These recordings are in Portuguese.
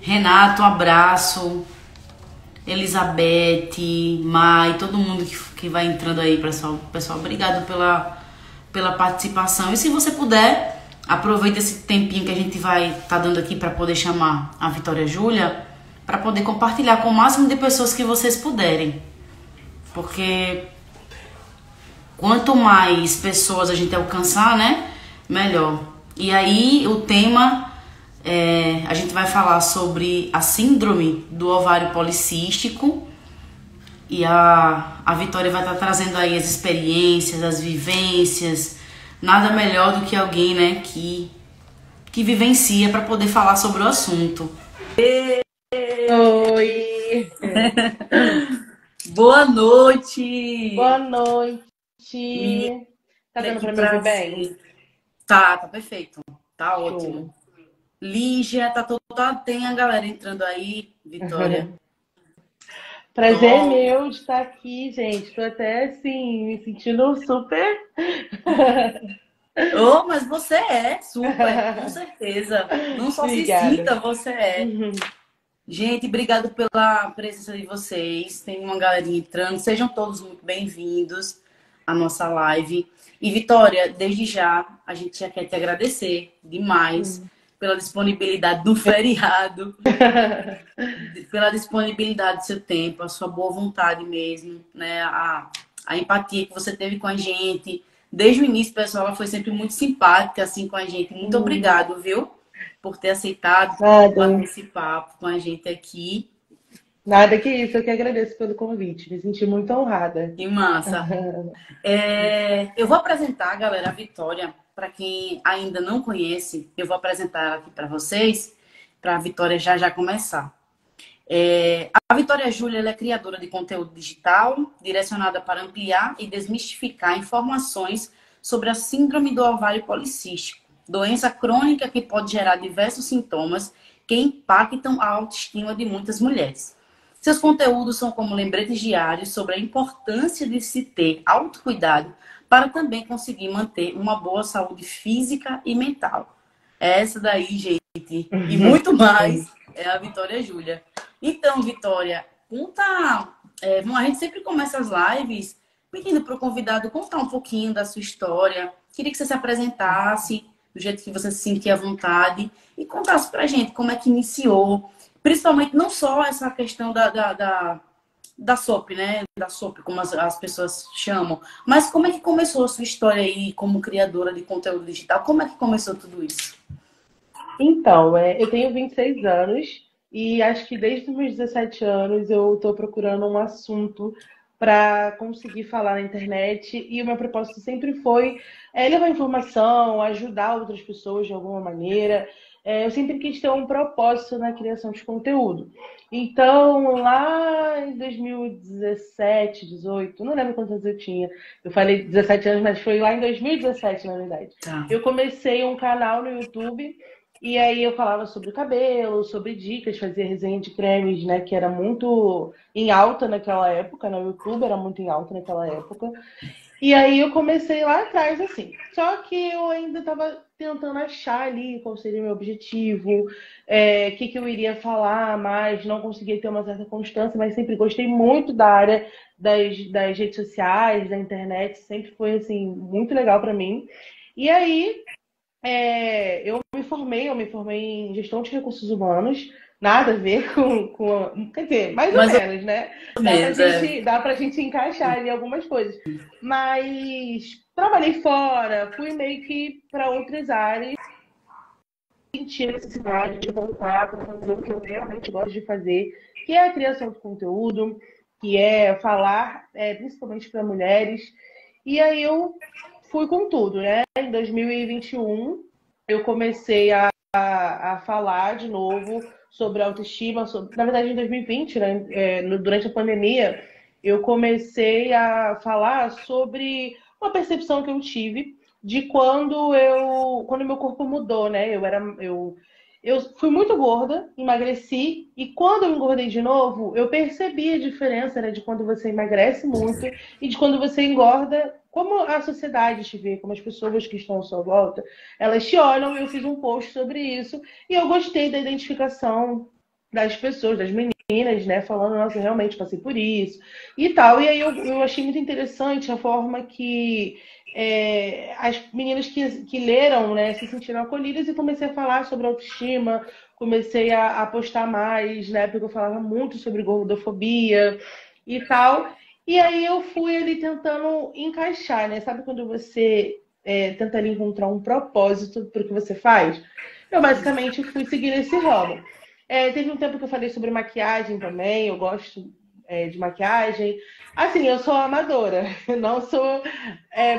Renato, um abraço. Elizabeth, Mai, todo mundo que vai entrando aí, pessoal, obrigado pela participação. E se você puder, aproveita esse tempinho que a gente vai estar dando aqui para poder chamar a Vitória Júlia, para poder compartilhar com o máximo de pessoas que vocês puderem. Porque quanto mais pessoas a gente alcançar, né, melhor. E aí o tema... a gente vai falar sobre a síndrome do ovário policístico e a Vitória vai estar trazendo aí as experiências, as vivências. Nada melhor do que alguém, né, que vivencia para poder falar sobre o assunto. Oi! Boa noite! Boa noite! Tá dando pra me ouvir bem? Tá perfeito. Tá Show. ótimo. Lígia, tem a galera entrando aí, Vitória. Prazer meu de estar aqui, gente. Tô até assim, me sentindo super. Oh, mas você é super, com certeza. Não só Obrigada. se sinta, você é. Gente, obrigado pela presença de vocês. Tem uma galerinha entrando. Sejam todos muito bem-vindos à nossa live. E, Vitória, desde já, a gente já quer te agradecer demais pela disponibilidade do feriado, pela disponibilidade do seu tempo, a sua boa vontade mesmo, né? A empatia que você teve com a gente. Desde o início, pessoal, ela foi sempre muito simpática assim com a gente. Muito obrigado, viu? Por ter aceitado bater esse papo com a gente aqui. Nada que isso, eu que agradeço pelo convite. Me senti muito honrada. Que massa. Eu vou apresentar, galera, a Vitória. Para quem ainda não conhece, eu vou apresentar ela aqui para vocês, para a Vitória já começar. A Vitória Júlia ela é criadora de conteúdo digital, direcionada para ampliar e desmistificar informações sobre a síndrome do ovário policístico, doença crônica que pode gerar diversos sintomas que impactam a autoestima de muitas mulheres. Seus conteúdos são como lembretes diários sobre a importância de se ter autocuidado para também conseguir manter uma boa saúde física e mental. Essa daí, gente, e muito mais, é a Vitória Júlia. Então, Vitória, conta... a gente sempre começa as lives pedindo para o convidado contar um pouquinho da sua história. Queria que você se apresentasse do jeito que você se sentia à vontade e contasse para a gente como é que iniciou. Principalmente não só essa questão da SOP, né? Da SOP, como as pessoas chamam. Mas como é que começou a sua história aí como criadora de conteúdo digital? Como é que começou tudo isso? Então, eu tenho 26 anos e acho que desde os meus 17 anos eu estou procurando um assunto para conseguir falar na internet e o meu propósito sempre foi levar informação, ajudar outras pessoas de alguma maneira. Eu sempre quis ter um propósito na criação de conteúdo. Então, lá em 2017, 18, não lembro quantos anos eu tinha. Eu falei 17 anos, mas foi lá em 2017, na verdade. Tá. Eu comecei um canal no YouTube e aí eu falava sobre o cabelo, sobre dicas, fazia resenha de cremes, né, que era muito em alta naquela época, no YouTube era muito em alta naquela época. E aí eu comecei lá atrás, assim. Só que eu ainda estava tentando achar ali qual seria o meu objetivo, o que eu iria falar mais, não conseguia ter uma certa constância, mas sempre gostei muito da área das redes sociais, da internet, sempre foi, assim, muito legal para mim. E aí eu me formei em gestão de recursos humanos, nada a ver quer dizer, mais ou menos, né? Dá pra gente encaixar ali algumas coisas. Mas trabalhei fora, fui meio que para outras áreas, senti a necessidade de voltar para fazer o que eu realmente gosto de fazer, que é a criação de conteúdo, que é falar principalmente para mulheres. E aí eu fui com tudo, né? Em 2021, eu comecei a falar de novo sobre autoestima. Na verdade, em 2020, né? Durante a pandemia, eu comecei a falar sobre uma percepção que eu tive de quando meu corpo mudou, né? Eu fui muito gorda, emagreci, e quando eu engordei de novo, eu percebi a diferença, né, de quando você emagrece muito e de quando você engorda, como a sociedade te vê, como as pessoas que estão à sua volta, elas te olham. Eu fiz um post sobre isso e eu gostei da identificação das pessoas, das meninas, né? Falando, nossa, realmente passei por isso e tal. E aí eu achei muito interessante a forma que as meninas que leram, né, se sentiram acolhidas e comecei a falar sobre autoestima, comecei a postar mais, né? Porque eu falava muito sobre gordofobia e tal. E aí eu fui ali tentando encaixar, né? Sabe quando você tenta ali encontrar um propósito para o que você faz? Eu basicamente fui seguir esse ramo. Teve um tempo que eu falei sobre maquiagem também, eu gosto de maquiagem. Assim, eu sou amadora, não sou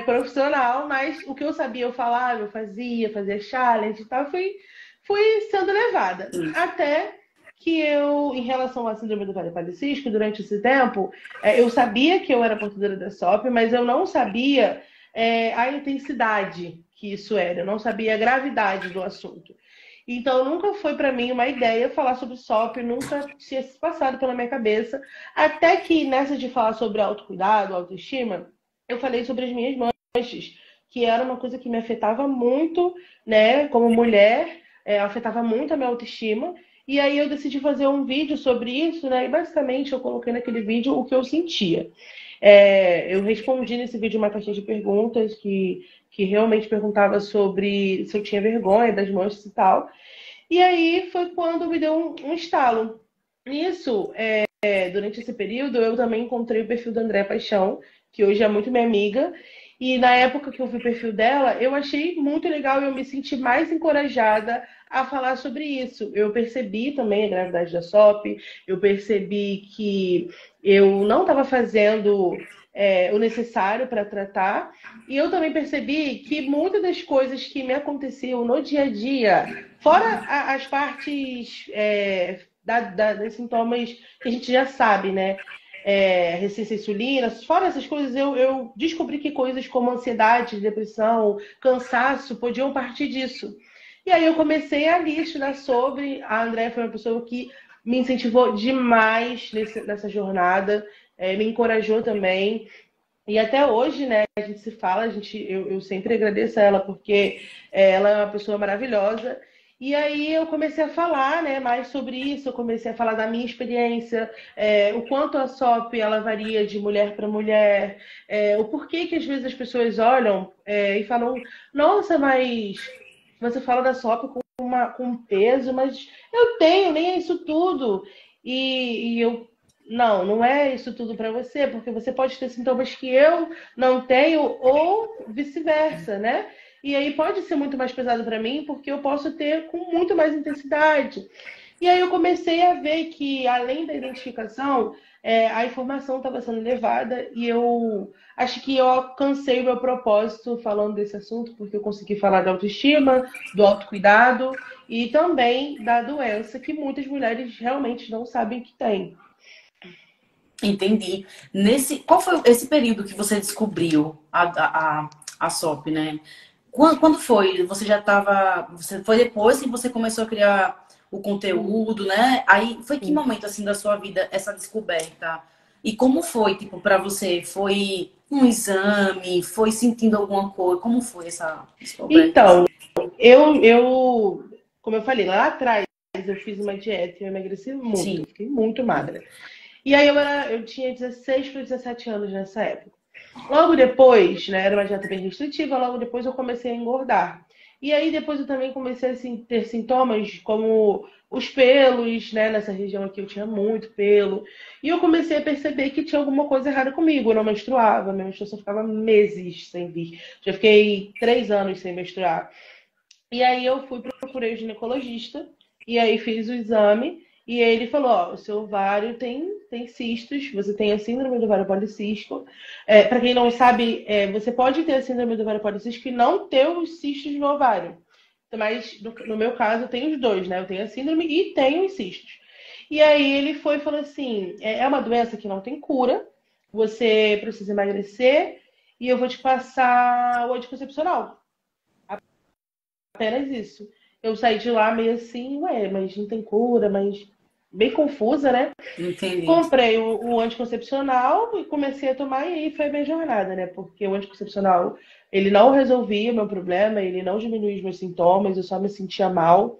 profissional, mas o que eu sabia eu falava, eu fazia challenge e tal, fui sendo levada. Até que eu, em relação à síndrome do Vale Policístico, durante esse tempo, eu sabia que eu era portadora da SOP, mas eu não sabia a intensidade que isso era, eu não sabia a gravidade do assunto. Então, nunca foi para mim uma ideia falar sobre SOP, nunca tinha se passado pela minha cabeça. Até que nessa de falar sobre autocuidado, autoestima, eu falei sobre as minhas manchas, que era uma coisa que me afetava muito, né, como mulher, afetava muito a minha autoestima. E aí eu decidi fazer um vídeo sobre isso, né? E basicamente eu coloquei naquele vídeo o que eu sentia. Eu respondi nesse vídeo uma caixinha de perguntas que realmente perguntava sobre se eu tinha vergonha das manchas e tal. E aí foi quando me deu um estalo. Nisso, durante esse período, eu também encontrei o perfil da Andréa Paixão, que hoje é muito minha amiga. E na época que eu vi o perfil dela, eu achei muito legal e eu me senti mais encorajada a falar sobre isso. Eu percebi também a gravidade da SOP, eu percebi que eu não estava fazendo o necessário para tratar, e eu também percebi que muitas das coisas que me aconteciam no dia a dia, fora as partes dos sintomas que a gente já sabe, né? Resistência à insulina, fora essas coisas, eu descobri que coisas como ansiedade, depressão, cansaço podiam partir disso. E aí eu comecei ali a estudar sobre. A Andréa foi uma pessoa que me incentivou demais nessa jornada, me encorajou também. E até hoje, né, a gente se fala, eu sempre agradeço a ela, porque ela é uma pessoa maravilhosa. E aí eu comecei a falar, né, mais sobre isso, eu comecei a falar da minha experiência, o quanto a SOP ela varia de mulher para mulher, o porquê que às vezes as pessoas olham e falam, nossa, mas você fala da SOP com peso, mas eu tenho, nem é isso tudo. E eu não, não é isso tudo para você, porque você pode ter sintomas que eu não tenho ou vice-versa, né? E aí pode ser muito mais pesado para mim, porque eu posso ter com muito mais intensidade. E aí eu comecei a ver que, além da identificação, a informação estava sendo levada e eu acho que eu alcancei o meu propósito falando desse assunto, porque eu consegui falar da autoestima, do autocuidado e também da doença que muitas mulheres realmente não sabem que tem. Entendi. Qual foi esse período que você descobriu a SOP, né? Quando foi? Você já estava. Foi depois que você começou a criar o conteúdo, né? Aí foi que momento assim da sua vida essa descoberta? E como foi, tipo, para você? Foi um exame? Foi sentindo alguma coisa? Como foi essa descoberta? Então, como eu falei, lá atrás eu fiz uma dieta e eu emagreci muito, Sim. eu fiquei muito magra. E aí eu tinha 16 para 17 anos nessa época. Logo depois, né, era uma dieta bem restritiva, logo depois eu comecei a engordar. E aí depois eu também comecei a ter sintomas como os pelos, né, nessa região aqui eu tinha muito pelo. E eu comecei a perceber que tinha alguma coisa errada comigo. Eu não menstruava, minha menstruação ficava meses sem vir. Já fiquei 3 anos sem menstruar. E aí eu procurei o ginecologista, e aí fiz o exame, e ele falou, ó, o seu ovário tem cistos, você tem a síndrome do ovário policístico. Para quem não sabe, você pode ter a síndrome do ovário policístico e não ter os cistos no ovário. Mas no meu caso, eu tenho os dois, né? Eu tenho a síndrome e tenho os cistos. E aí ele foi e falou assim, é uma doença que não tem cura, você precisa emagrecer, e eu vou te passar o anticoncepcional. Apenas isso. Eu saí de lá meio assim, ué, mas não tem cura, mas bem confusa, né? Entendi. Comprei o anticoncepcional e comecei a tomar, e aí foi a minha jornada, né? Porque o anticoncepcional, ele não resolvia o meu problema, ele não diminuía os meus sintomas, eu só me sentia mal.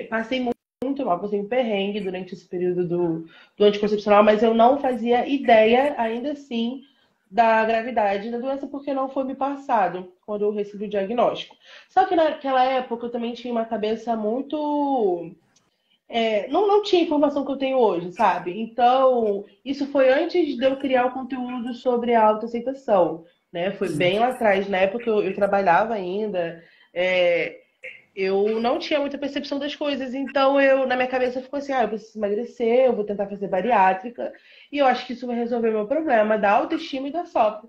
Passei muito mal, passei um perrengue durante esse período do anticoncepcional, mas eu não fazia ideia, ainda assim, da gravidade da doença, porque não foi me passado quando eu recebi o diagnóstico. Só que naquela época eu também tinha uma cabeça muito não tinha a informação que eu tenho hoje, sabe? Então, isso foi antes de eu criar o conteúdo sobre a autoaceitação, né? Foi bem lá atrás. Na época eu trabalhava ainda, é, eu não tinha muita percepção das coisas. Então, na minha cabeça ficou assim, eu preciso emagrecer, eu vou tentar fazer bariátrica. E eu acho que isso vai resolver meu problema da autoestima e da SOP.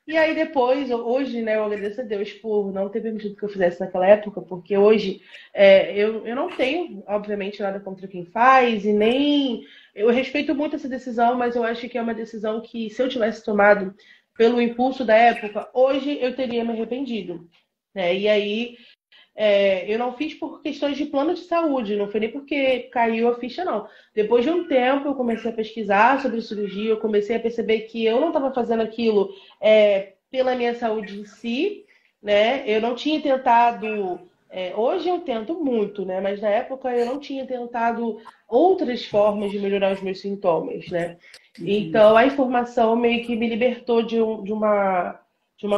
E aí depois, hoje, né, eu agradeço a Deus por não ter permitido que eu fizesse naquela época, porque hoje eu não tenho, obviamente, nada contra quem faz, e nem. Eu respeito muito essa decisão, mas eu acho que é uma decisão que, se eu tivesse tomado pelo impulso da época, hoje eu teria me arrependido. Né? E aí eu não fiz por questões de plano de saúde, não foi nem porque caiu a ficha, não. Depois de um tempo, eu comecei a pesquisar sobre cirurgia, eu comecei a perceber que eu não estava fazendo aquilo pela minha saúde em si, né? Eu não tinha tentado. Hoje eu tento muito, né? Mas na época eu não tinha tentado outras formas de melhorar os meus sintomas, né? Então a informação meio que me libertou de uma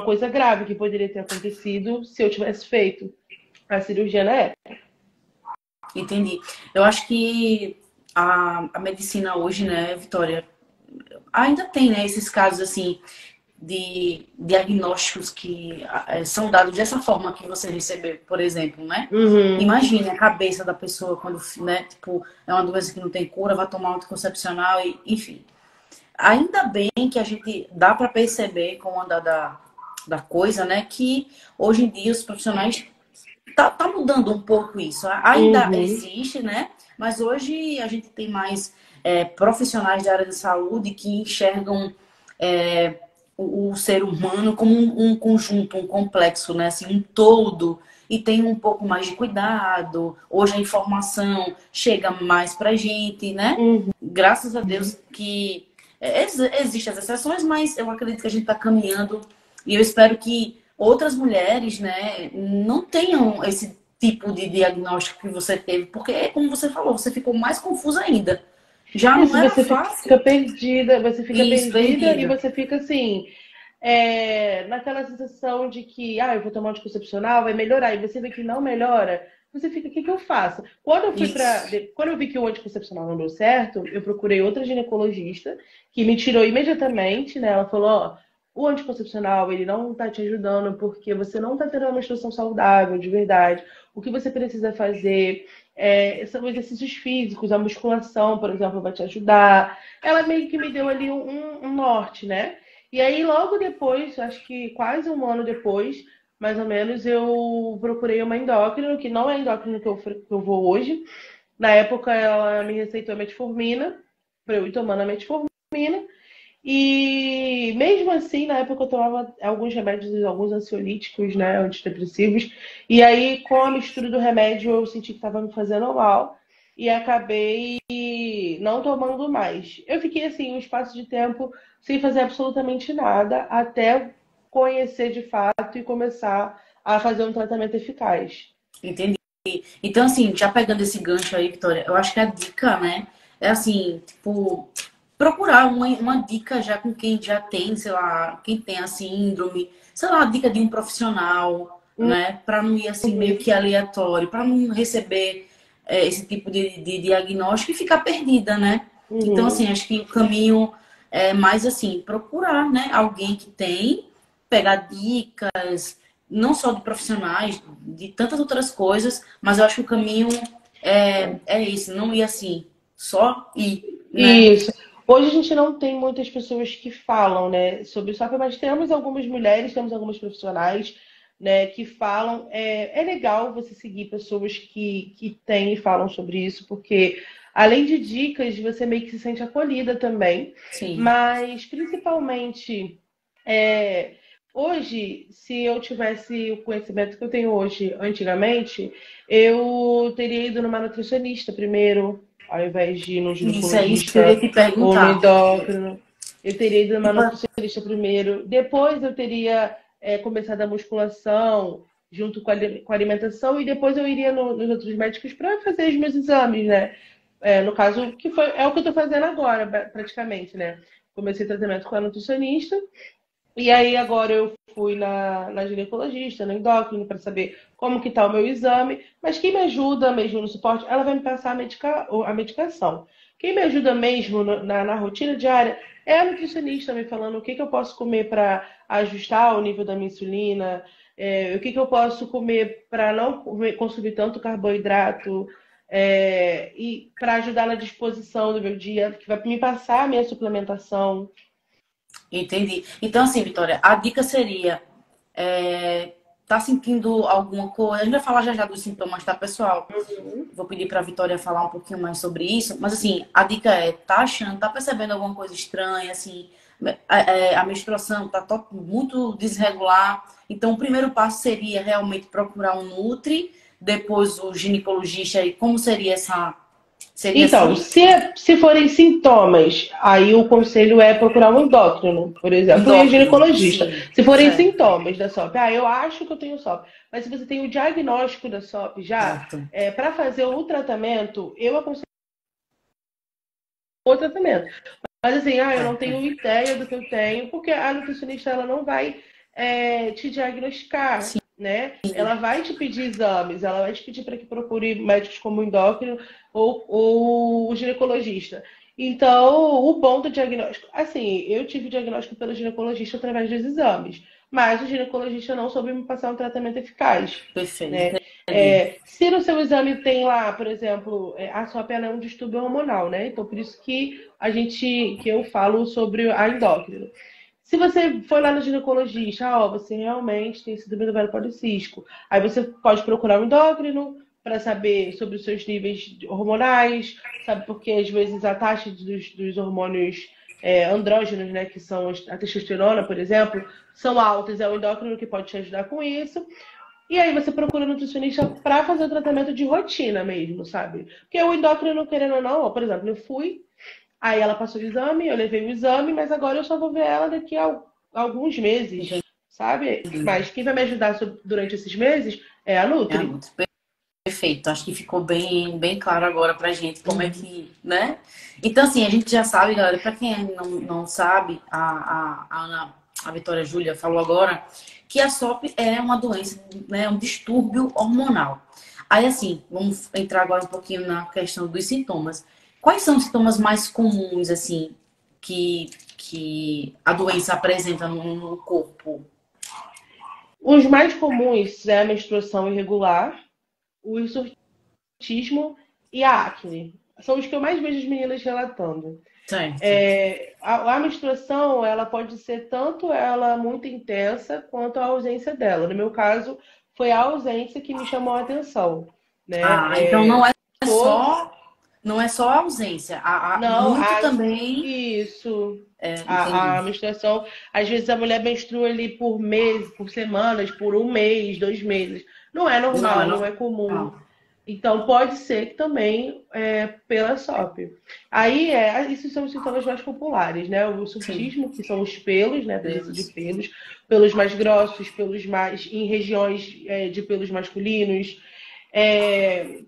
coisa grave que poderia ter acontecido se eu tivesse feito a cirurgia na época. Entendi. Eu acho que a medicina hoje, né, Vitória, ainda tem, né, esses casos, assim, de diagnósticos que são dados dessa forma que você recebeu, por exemplo, né? Uhum. Imagine a cabeça da pessoa quando, né, tipo, é uma doença que não tem cura, vai tomar um anticoncepcional, enfim. Ainda bem que a gente dá para perceber com o andar da coisa, né, que hoje em dia os profissionais tá mudando um pouco isso. Ainda Uhum. existe, né? Mas hoje a gente tem mais profissionais da área da saúde que enxergam o ser humano como um conjunto, um complexo, né? Assim, um todo. E tem um pouco mais de cuidado. Hoje a informação chega mais pra gente, né? Uhum. Graças a Deus que existem as exceções, mas eu acredito que a gente está caminhando e eu espero que outras mulheres, né, não tenham esse tipo de diagnóstico que você teve, porque, como você falou, você ficou mais confusa ainda. Já não Isso, era fácil. você fica Isso, perdida e perdida. você fica assim, naquela sensação de que, eu vou tomar um anticoncepcional, vai melhorar, e você vê que não melhora, você fica, o que que eu faço? Isso. Quando eu vi que o anticoncepcional não deu certo, eu procurei outra ginecologista, que me tirou imediatamente, né? Ela falou, ó, o anticoncepcional, ele não tá te ajudando porque você não tá tendo uma menstruação saudável, de verdade. O que você precisa fazer são exercícios físicos, a musculação, por exemplo, vai te ajudar. Ela meio que me deu ali um norte, né? E aí, logo depois, acho que quase um ano depois, mais ou menos, eu procurei uma endócrino, que não é a endócrino que eu vou hoje. Na época, ela me receitou a metformina, para eu ir tomando a metformina. E mesmo assim, na época eu tomava alguns remédios, alguns ansiolíticos, né, antidepressivos. E aí, com a mistura do remédio, eu senti que estava me fazendo mal e acabei não tomando mais. Eu fiquei assim um espaço de tempo sem fazer absolutamente nada, até conhecer de fato e começar a fazer um tratamento eficaz. Entendi. Então, assim, já pegando esse gancho aí, Vitória, eu acho que a dica, né, é assim, tipo, procurar uma dica já com quem já tem, sei lá, quem tem a síndrome, sei lá, a dica de um profissional, né, para não ir assim meio que aleatório, para não receber esse tipo de diagnóstico e ficar perdida, né? Então, Uhum. assim, acho que o caminho é mais assim, procurar, né, alguém que tem, pegar dicas, não só de profissionais, de tantas outras coisas, mas eu acho que o caminho é esse, não ir assim, só ir, né? Isso. Hoje a gente não tem muitas pessoas que falam, né, sobre isso, mas temos algumas mulheres, temos algumas profissionais, né, que falam. É legal você seguir pessoas que têm e falam sobre isso, porque além de dicas, você meio que se sente acolhida também. Sim. Mas principalmente hoje, se eu tivesse o conhecimento que eu tenho hoje, antigamente, eu teria ido numa nutricionista primeiro ao invés de ir no Isso é isso que eu ia ginecologista te ou no perguntar. endócrino. Eu teria ido numa Tipo, nutricionista primeiro. Depois eu teria começado a musculação. junto com a alimentação, e depois eu iria nos outros médicos para fazer os meus exames, né? No caso, é o que eu tô fazendo agora, praticamente, né? Comecei tratamento com a nutricionista, e aí agora eu fui na ginecologista, no endócrino, para saber como que tá o meu exame. Mas quem me ajuda mesmo no suporte, ela vai me passar a medicação. Quem me ajuda mesmo na rotina diária é a nutricionista me falando o que eu posso comer para ajustar o nível da minha insulina, o que eu posso comer para não consumir tanto carboidrato, e para ajudar na disposição do meu dia, que vai me passar a minha suplementação. Entendi. Então, assim, Vitória, a dica seria: tá sentindo alguma coisa? A gente vai falar já já dos sintomas, tá, pessoal? Vou pedir para a Vitória falar um pouquinho mais sobre isso. Mas, assim, a dica tá achando, tá percebendo alguma coisa estranha, assim, a menstruação tá muito desregular. Então, o primeiro passo seria realmente procurar um nutri, depois o ginecologista. E como seria essa... Seria Então, assim, se forem sintomas, aí o conselho é procurar um endócrino, por exemplo, e um endócrino? ginecologista. Sim, Se forem certo. sintomas da SOP, eu acho que eu tenho SOP. Mas se você tem o diagnóstico da SOP já, Certo. para fazer o tratamento, eu aconselho o tratamento. Mas assim, eu não Certo. tenho ideia do que eu tenho, porque a nutricionista ela não vai te diagnosticar, Sim. né? Ela vai te pedir exames, ela vai te pedir para que procure médicos como o endócrino ou o ginecologista. Então, o bom do diagnóstico, assim, eu tive diagnóstico pelo ginecologista através dos exames, mas o ginecologista não soube me passar um tratamento eficaz, Perfeito. né? Entendi. Se no seu exame tem lá, por exemplo, a SOP ela é um distúrbio hormonal, né? Então, por isso que eu falo sobre a endócrino. Se você for lá no ginecologista, você realmente tem síndrome do ovário policístico. Aí você pode procurar um endócrino para saber sobre os seus níveis hormonais, sabe? Porque às vezes a taxa dos hormônios andrógenos, né, que são a testosterona, por exemplo, são altas. É o endócrino que pode te ajudar com isso. E aí você procura um nutricionista para fazer o tratamento de rotina mesmo, sabe? Porque o endócrino, querendo ou não, por exemplo, eu fui, aí ela passou o exame, eu levei o exame, mas agora eu só vou ver ela daqui a alguns meses, sabe? Entendi. Mas quem vai me ajudar durante esses meses é a É, Nutri. perfeito. Acho que ficou bem claro agora pra gente como é que, né? Então, assim, a gente já sabe, galera, pra quem não sabe, a Ana, a Vitória Júlia falou agora que a SOP é uma doença, né? Um distúrbio hormonal. Aí, assim, vamos entrar agora um pouquinho na questão dos sintomas. Quais são os sintomas mais comuns, assim, que a doença apresenta no corpo? Os mais comuns é a menstruação irregular, o hirsutismo e a acne. São os que eu mais vejo as meninas relatando. Certo. A menstruação, ela pode ser tanto ela muito intensa quanto a ausência dela. No meu caso, foi a ausência que me chamou a atenção, né? Ah, então não é Todo, só Não é só a ausência, não, muito também. isso. A Entendi. menstruação, às vezes a mulher menstrua ali por meses, por semanas, por um mês, 2 meses. Não é Não, é normal, não é comum. normal. Então, pode ser que também pela SOP. Aí, esses são os sintomas mais populares, né? O Sim, surtismo, que são os pelos, né? A presença de Deus. pelos mais grossos, pelos mais em regiões de pelos masculinos. É,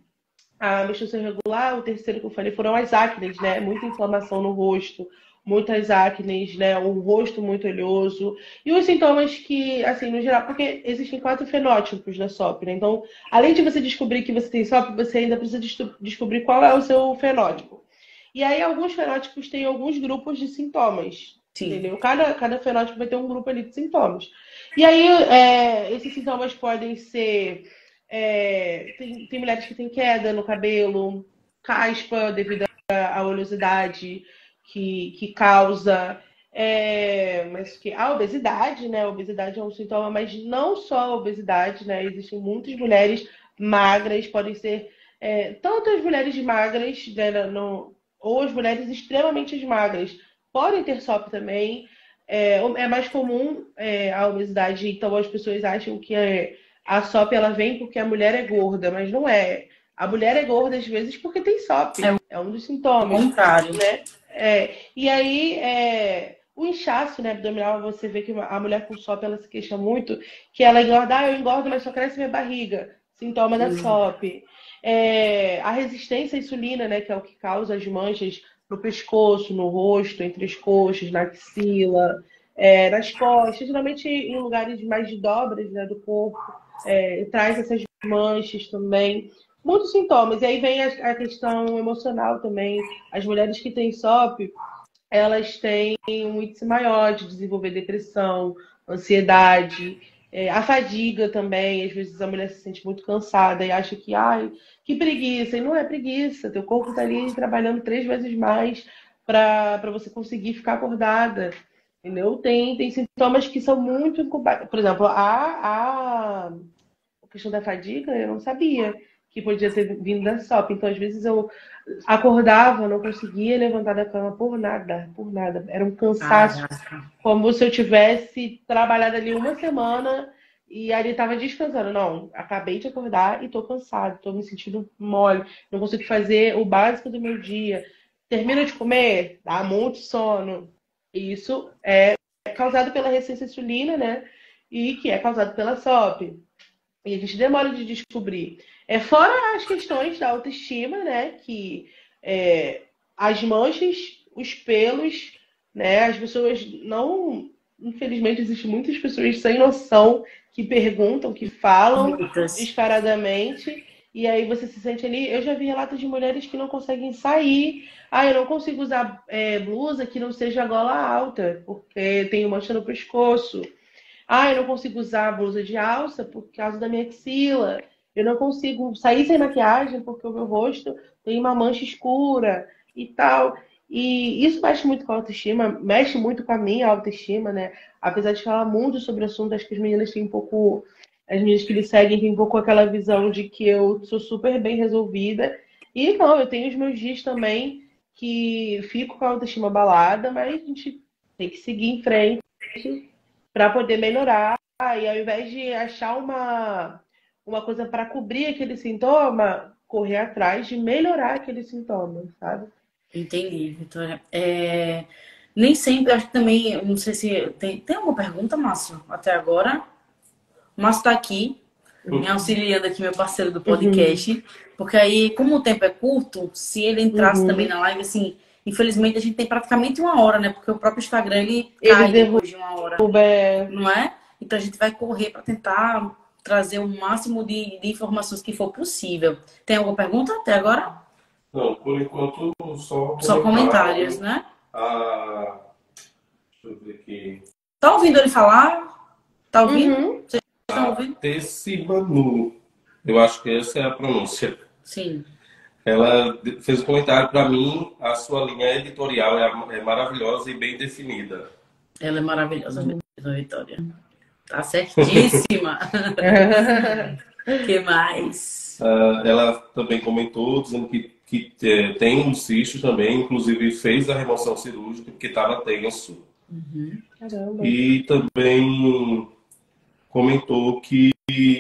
a menstruação irregular, o terceiro que eu falei, foram as acnes, né? Muita inflamação no rosto, muitas acnes, né? Um rosto muito oleoso. E os sintomas que, assim, no geral, porque existem 4 fenótipos da SOP, né? Então, além de você descobrir que você tem SOP, você ainda precisa descobrir qual é o seu fenótipo. E aí, alguns fenótipos têm alguns grupos de sintomas, Sim. entendeu? Cada fenótipo vai ter um grupo ali de sintomas. E aí, esses sintomas podem ser tem mulheres que têm queda no cabelo, caspa devido à oleosidade que causa. Mas que a obesidade, né? A obesidade é um sintoma, mas não só a obesidade, né? Existem muitas mulheres magras, podem ser tanto as mulheres magras, né, ou as mulheres extremamente magras, podem ter SOP também. É mais comum a obesidade, então as pessoas acham que a SOP ela vem porque a mulher é gorda, mas não é. A mulher é gorda às vezes porque tem É SOP, o é um dos sintomas, contrário. né? E aí o inchaço, né, abdominal, você vê que a mulher com SOP, ela se queixa muito, que ela engorda, eu engordo, mas só cresce minha barriga. Sintoma da SOP. A resistência à insulina, né, que é o que causa as manchas no pescoço, no rosto, entre as coxas, na axila, nas costas, geralmente em lugares mais de dobras, né, do corpo, traz essas manchas também. Muitos sintomas. E aí vem a questão emocional também. As mulheres que têm SOP, elas têm um índice maior de desenvolver depressão, ansiedade, a fadiga também. Às vezes a mulher se sente muito cansada e acha que, ai, que preguiça. E não é preguiça, teu corpo está ali trabalhando 3 vezes mais para você conseguir ficar acordada. Entendeu? Tem sintomas que são muito incubados. Por exemplo, a questão da fadiga, eu não sabia que podia ter vindo da SOP. Então, às vezes, eu acordava, não conseguia levantar da cama por nada, por nada. Era um cansaço, Caraca. como se eu tivesse trabalhado ali uma semana e ali estava descansando. Não, acabei de acordar e estou cansado, estou me sentindo mole, não consigo fazer o básico do meu dia. Termino de comer, dá muito sono. Isso é causado pela resistência à insulina, né? E que é causado pela SOP. E a gente demora de descobrir. Fora as questões da autoestima, né? Que as manchas, os pelos, né? As pessoas não. Infelizmente, existem muitas pessoas sem noção que perguntam, que falam Muitas. descaradamente. E aí você se sente ali. Eu já vi relatos de mulheres que não conseguem sair. Ah, eu não consigo usar blusa que não seja gola alta, porque tenho mancha no pescoço. Ah, eu não consigo usar blusa de alça por causa da minha axila. Eu não consigo sair sem maquiagem porque o meu rosto tem uma mancha escura e tal. E isso mexe muito com a autoestima, mexe muito com a minha autoestima, né? Apesar de falar muito sobre o assunto, acho que as meninas têm um pouco. As meninas que me seguem têm um pouco aquela visão de que eu sou super bem resolvida. E não, eu tenho os meus dias também que fico com a autoestima abalada, mas a gente tem que seguir em frente para poder melhorar. E ao invés de achar uma coisa para cobrir aquele sintoma, correr atrás de melhorar aquele sintoma, sabe? Entendi, Vitória. Nem sempre, acho que também, eu não sei se tem alguma pergunta, Márcio, até agora. O Márcio está aqui, me auxiliando aqui, meu parceiro do Uhum, podcast, porque aí, como o tempo é curto, se ele entrasse também uhum. na live, assim, infelizmente a gente tem praticamente 1 hora, né? Porque o próprio Instagram, ele Ele cai derruba. depois de 1 hora, não é? Então a gente vai correr para tentar trazer o máximo de informações que for possível. Tem alguma pergunta até agora? Não, por enquanto só Só comentários, comentário. né? Ah, deixa eu ver aqui. Tá ouvindo ele falar? Tá ouvindo? Uhum. Vocês estão ouvindo? Tessibanu, eu acho que essa é a pronúncia. Sim. Ela fez um comentário para mim. A sua linha editorial é maravilhosa e bem definida. Ela é maravilhosa mesmo, Vitória. Tá certíssima. Que mais? Ela também comentou dizendo que tem um cisto também, inclusive fez a remoção cirúrgica porque estava tenso. Caramba. E também comentou que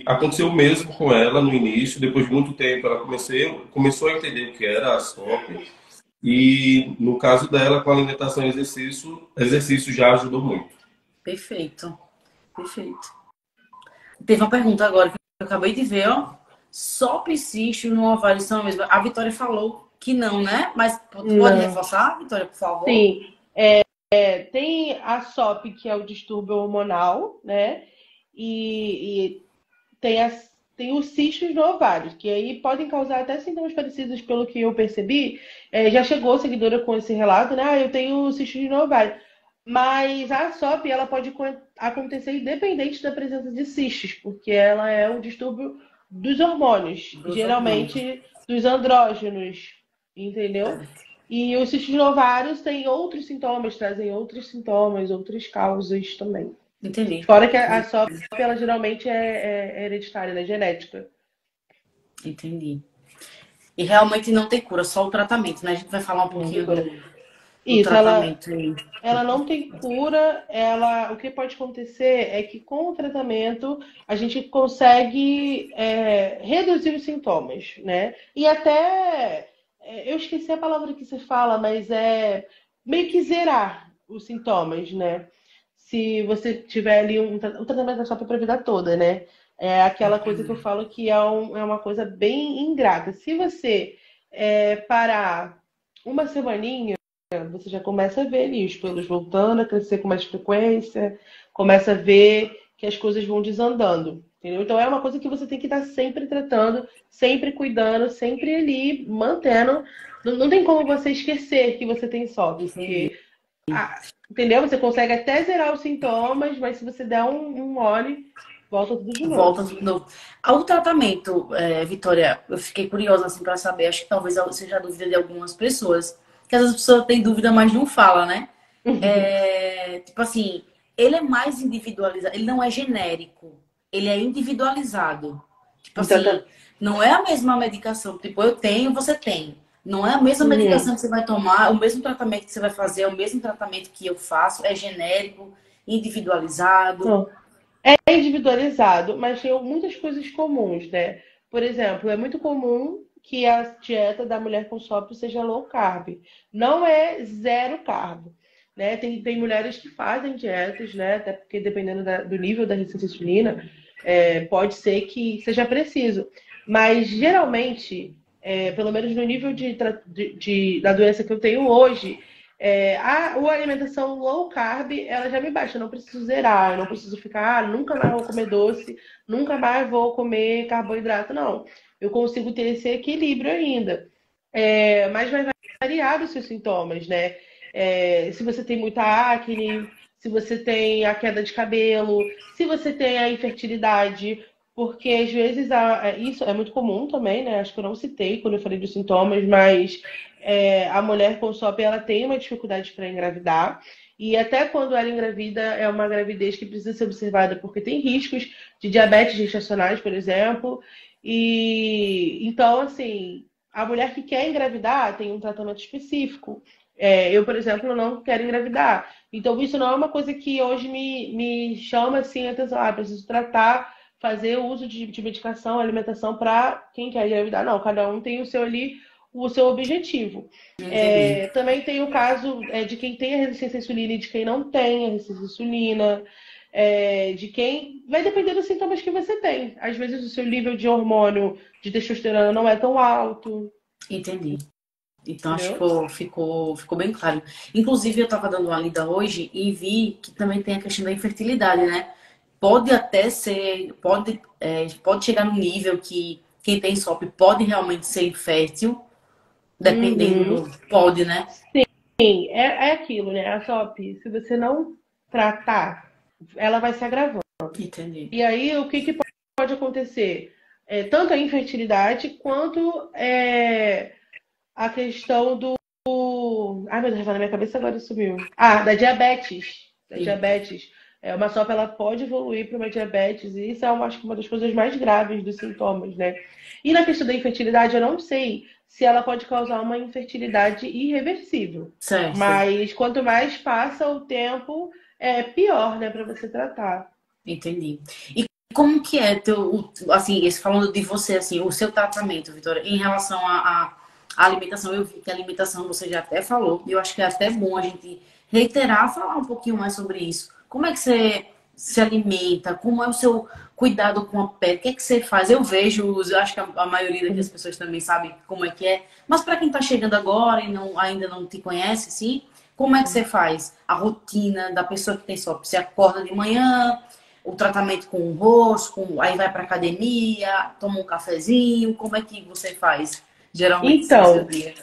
aconteceu o mesmo com ela no início. Depois de muito tempo, ela começou a entender o que era a SOP. E no caso dela, com a alimentação e exercício já ajudou muito. Perfeito. Perfeito. Teve uma pergunta agora que eu acabei de ver, ó. Só cisto no ovário são mesmo. A Vitória falou que não, né? Mas tu pode Não. reforçar, Vitória, por favor? Sim. Tem a SOP, que é o distúrbio hormonal, né? E tem os cistos no ovário, que aí podem causar até sintomas parecidos, pelo que eu percebi. Já chegou seguidora com esse relato, né? Ah, eu tenho cistos no ovário. Mas a SOP, ela pode acontecer independente da presença de cistos, porque ela é um distúrbio dos hormônios, Dos hormônios. geralmente dos andrógenos, entendeu? Certo. E os cistos no ovário têm outros sintomas, trazem outros sintomas, outras causas também. Entendi. Fora que a SOP, ela geralmente é hereditária, né? Genética. Entendi. E realmente não tem cura, só o tratamento, né? A gente vai falar um pouquinho do Isso, ela, tratamento aí. ela não tem cura, o que pode acontecer é que com o tratamento a gente consegue reduzir os sintomas, né? E até, eu esqueci a palavra que se fala, mas é meio que zerar os sintomas, né? Se você tiver ali o tratamento é só para a vida toda, né? É aquela coisa que eu falo que é uma coisa bem ingrata. Se você parar uma semaninha, você já começa a ver ali os pelos voltando a crescer com mais frequência, começa a ver que as coisas vão desandando, entendeu? Então é uma coisa que você tem que estar sempre tratando, sempre cuidando, sempre ali mantendo. Não tem como você esquecer que você tem SOP, Entendi. porque, entendeu? Você consegue até zerar os sintomas, mas se você der um mole, volta tudo de Volta novo. tudo de novo. O tratamento, Vitória, eu fiquei curiosa assim para saber, acho que talvez seja a dúvida de algumas pessoas, que às vezes as pessoas têm dúvida, mas não fala, né? Tipo assim, ele é mais individualizado, ele não é genérico, ele é individualizado. Tipo assim, não é a mesma medicação, tipo, eu tenho, você tem. Não é a mesma medicação que você vai tomar, o mesmo tratamento que você vai fazer, é o mesmo tratamento que eu faço, é genérico, individualizado. Não. É individualizado, mas tem muitas coisas comuns, né? Por exemplo, é muito comum que a dieta da mulher com SOP seja low carb. Não é zero carb, né? Tem mulheres que fazem dietas, né? Até porque dependendo do nível da resistência à insulina, pode ser que seja preciso. Mas geralmente, pelo menos no nível da doença que eu tenho hoje, a alimentação low carb, ela já me baixa. Eu não preciso zerar, eu não preciso ficar, nunca mais vou comer doce, nunca mais vou comer carboidrato, não. Eu consigo ter esse equilíbrio ainda. Mas vai variar os seus sintomas, né? Se você tem muita acne, se você tem a queda de cabelo, se você tem a infertilidade, porque às vezes isso é muito comum também, né? Acho que eu não citei quando eu falei dos sintomas, mas a mulher com SOP ela tem uma dificuldade para engravidar. E até quando ela engravida, é uma gravidez que precisa ser observada, porque tem riscos de diabetes gestacionais, por exemplo. E então, assim, a mulher que quer engravidar tem um tratamento específico. Eu, por exemplo, não quero engravidar. Então, isso não é uma coisa que hoje me chama assim a atenção. Preciso tratar, fazer uso de medicação, alimentação para quem quer engravidar. Não, cada um tem o seu ali, o seu objetivo. Entendi. Também tem o caso de quem tem a resistência à insulina e de quem não tem a resistência à insulina. De quem vai depender dos sintomas que você tem. Às vezes o seu nível de hormônio de testosterona não é tão alto. Entendi. Então, acho Entendeu? que ficou bem claro. Inclusive, eu estava dando uma lida hoje e vi que também tem a questão da infertilidade, né? Pode até ser, pode chegar num nível que quem tem SOP pode realmente ser infértil, Uhum. dependendo, pode, né? Sim, é aquilo, né? A SOP, se você não tratar, ela vai se agravando. Entendi. E aí, o que pode acontecer? Tanto a infertilidade quanto a questão do. Ai, meu Deus, na minha cabeça agora sumiu. Da diabetes. Da Sim. diabetes. Uma SOP ela pode evoluir para uma diabetes, e isso é acho que uma das coisas mais graves dos sintomas, né? E na questão da infertilidade, eu não sei se ela pode causar uma infertilidade irreversível. Certo. Mas quanto mais passa o tempo, pior, né, para você tratar. Entendi. E como que é assim, falando de você, assim, o seu tratamento, Vitória, em relação à alimentação? Eu vi que a alimentação você já até falou, e eu acho que é até bom a gente reiterar, falar um pouquinho mais sobre isso. Como é que você se alimenta? Como é o seu cuidado com a pele? O que é que você faz? Eu vejo, eu acho que a maioria das pessoas também sabe como é que é, mas para quem está chegando agora e ainda não te conhece, assim, como é que você faz a rotina da pessoa que tem SOP? Você acorda de manhã, o tratamento com o rosto, aí vai para academia, toma um cafezinho, como é que você faz geralmente assim, no seu Então, dia?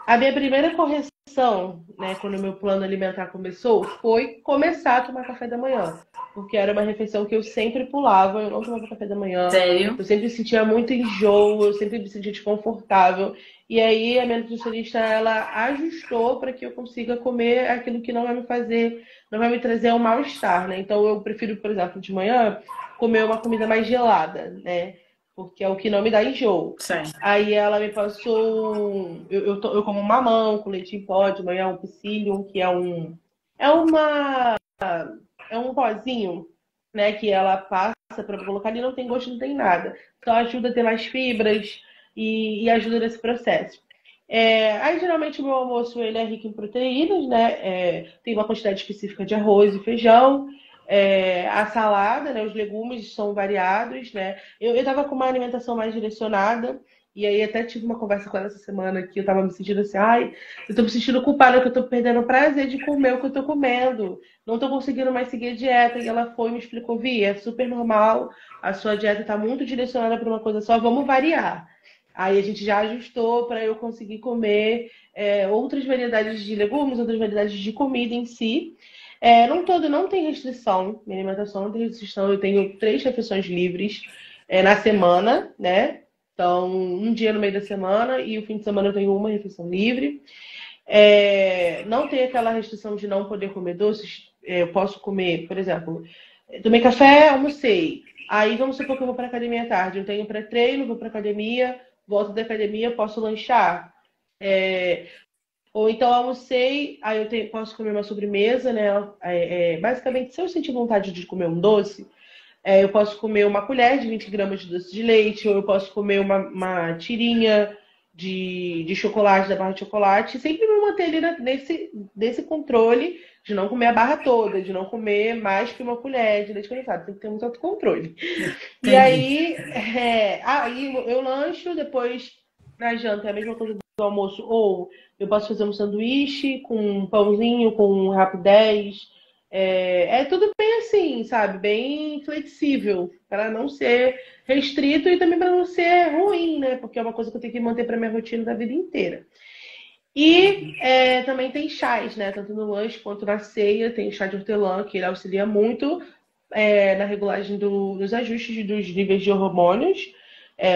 a minha primeira correção, né, quando o meu plano alimentar começou, foi começar a tomar café da manhã. Porque era uma refeição que eu sempre pulava, eu não tomava café da manhã, Sério? eu sempre sentia muito enjoo, eu sempre me sentia desconfortável. E aí a minha nutricionista, ela ajustou para que eu consiga comer aquilo que não vai me fazer, não vai me trazer um mal-estar, né? Então eu prefiro, por exemplo, de manhã, comer uma comida mais gelada, né? Porque é o que não me dá enjoo. Certo. Aí ela me passou. Eu como mamão com leite em pó de manhã, um psyllium, que é uma. É um pozinho, né? Que ela passa para colocar ali, não tem gosto, não tem nada. Só ajuda a ter mais fibras e ajuda nesse processo. Aí, geralmente, o meu almoço ele é rico em proteínas, né? Tem uma quantidade específica de arroz e feijão. A salada, né? Os legumes são variados, né? Eu tava com uma alimentação mais direcionada. E aí, até tive uma conversa com ela essa semana que eu tava me sentindo assim, ai, eu tô me sentindo culpada que eu tô perdendo o prazer de comer o que eu tô comendo. Não tô conseguindo mais seguir a dieta. E ela foi e me explicou, Vi, é super normal. A sua dieta tá muito direcionada para uma coisa só, vamos variar. Aí a gente já ajustou para eu conseguir comer outras variedades de legumes, outras variedades de comida em si. Não todo, não tem restrição. Minha alimentação não tem restrição. Eu tenho 3 refeições livres na semana, né? Então, um dia no meio da semana e o fim de semana eu tenho uma refeição livre. Não tem aquela restrição de não poder comer doces. Eu posso comer, por exemplo, tomei café, almocei. Aí vamos supor que eu vou para academia à tarde. Eu tenho pré-treino, vou para academia, volto da academia, posso lanchar. Ou então almocei, aí posso comer uma sobremesa, né? Basicamente, se eu sentir vontade de comer um doce, eu posso comer uma colher de 20 gramas de doce de leite, ou eu posso comer uma tirinha de chocolate, da barra de chocolate, sempre me manter ali nesse controle de não comer a barra toda, de não comer mais que uma colher de leite condensado. Tem que ter muito autocontrole. E Entendi. aí eu lancho, depois na janta é a mesma coisa do almoço, ou eu posso fazer um sanduíche com um pãozinho, com um rapidez. Tudo bem assim, sabe? Bem flexível, para não ser restrito e também para não ser ruim, né? Porque é uma coisa que eu tenho que manter para minha rotina da vida inteira. E também tem chás, né? Tanto no lanche quanto na ceia, tem chá de hortelã, que ele auxilia muito na regulagem dos ajustes dos níveis de hormônios.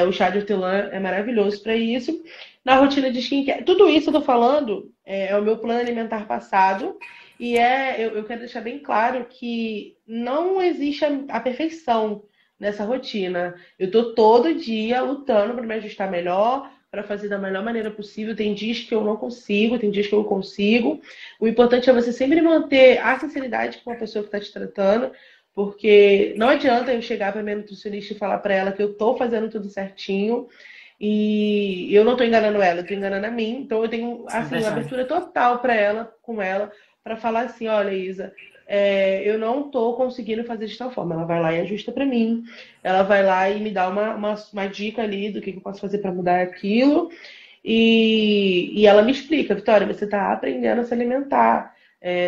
O chá de hortelã é maravilhoso para isso. Na rotina de skincare, tudo isso eu tô falando é o meu plano alimentar passado. E eu quero deixar bem claro que não existe a perfeição nessa rotina. Eu tô todo dia lutando para me ajustar melhor, para fazer da melhor maneira possível. Tem dias que eu não consigo, tem dias que eu consigo. O importante é você sempre manter a sinceridade com a pessoa que está te tratando, porque não adianta eu chegar para minha nutricionista e falar para ela que eu tô fazendo tudo certinho e eu não tô enganando ela, eu tô enganando a mim. Então eu tenho É assim uma verdade. abertura total para ela, com ela, para falar assim, olha, Isa, eu não tô conseguindo fazer de tal forma. Ela vai lá e ajusta para mim. Ela vai lá e me dá uma dica ali do que eu posso fazer para mudar aquilo. E ela me explica, Vitória, você está aprendendo a se alimentar.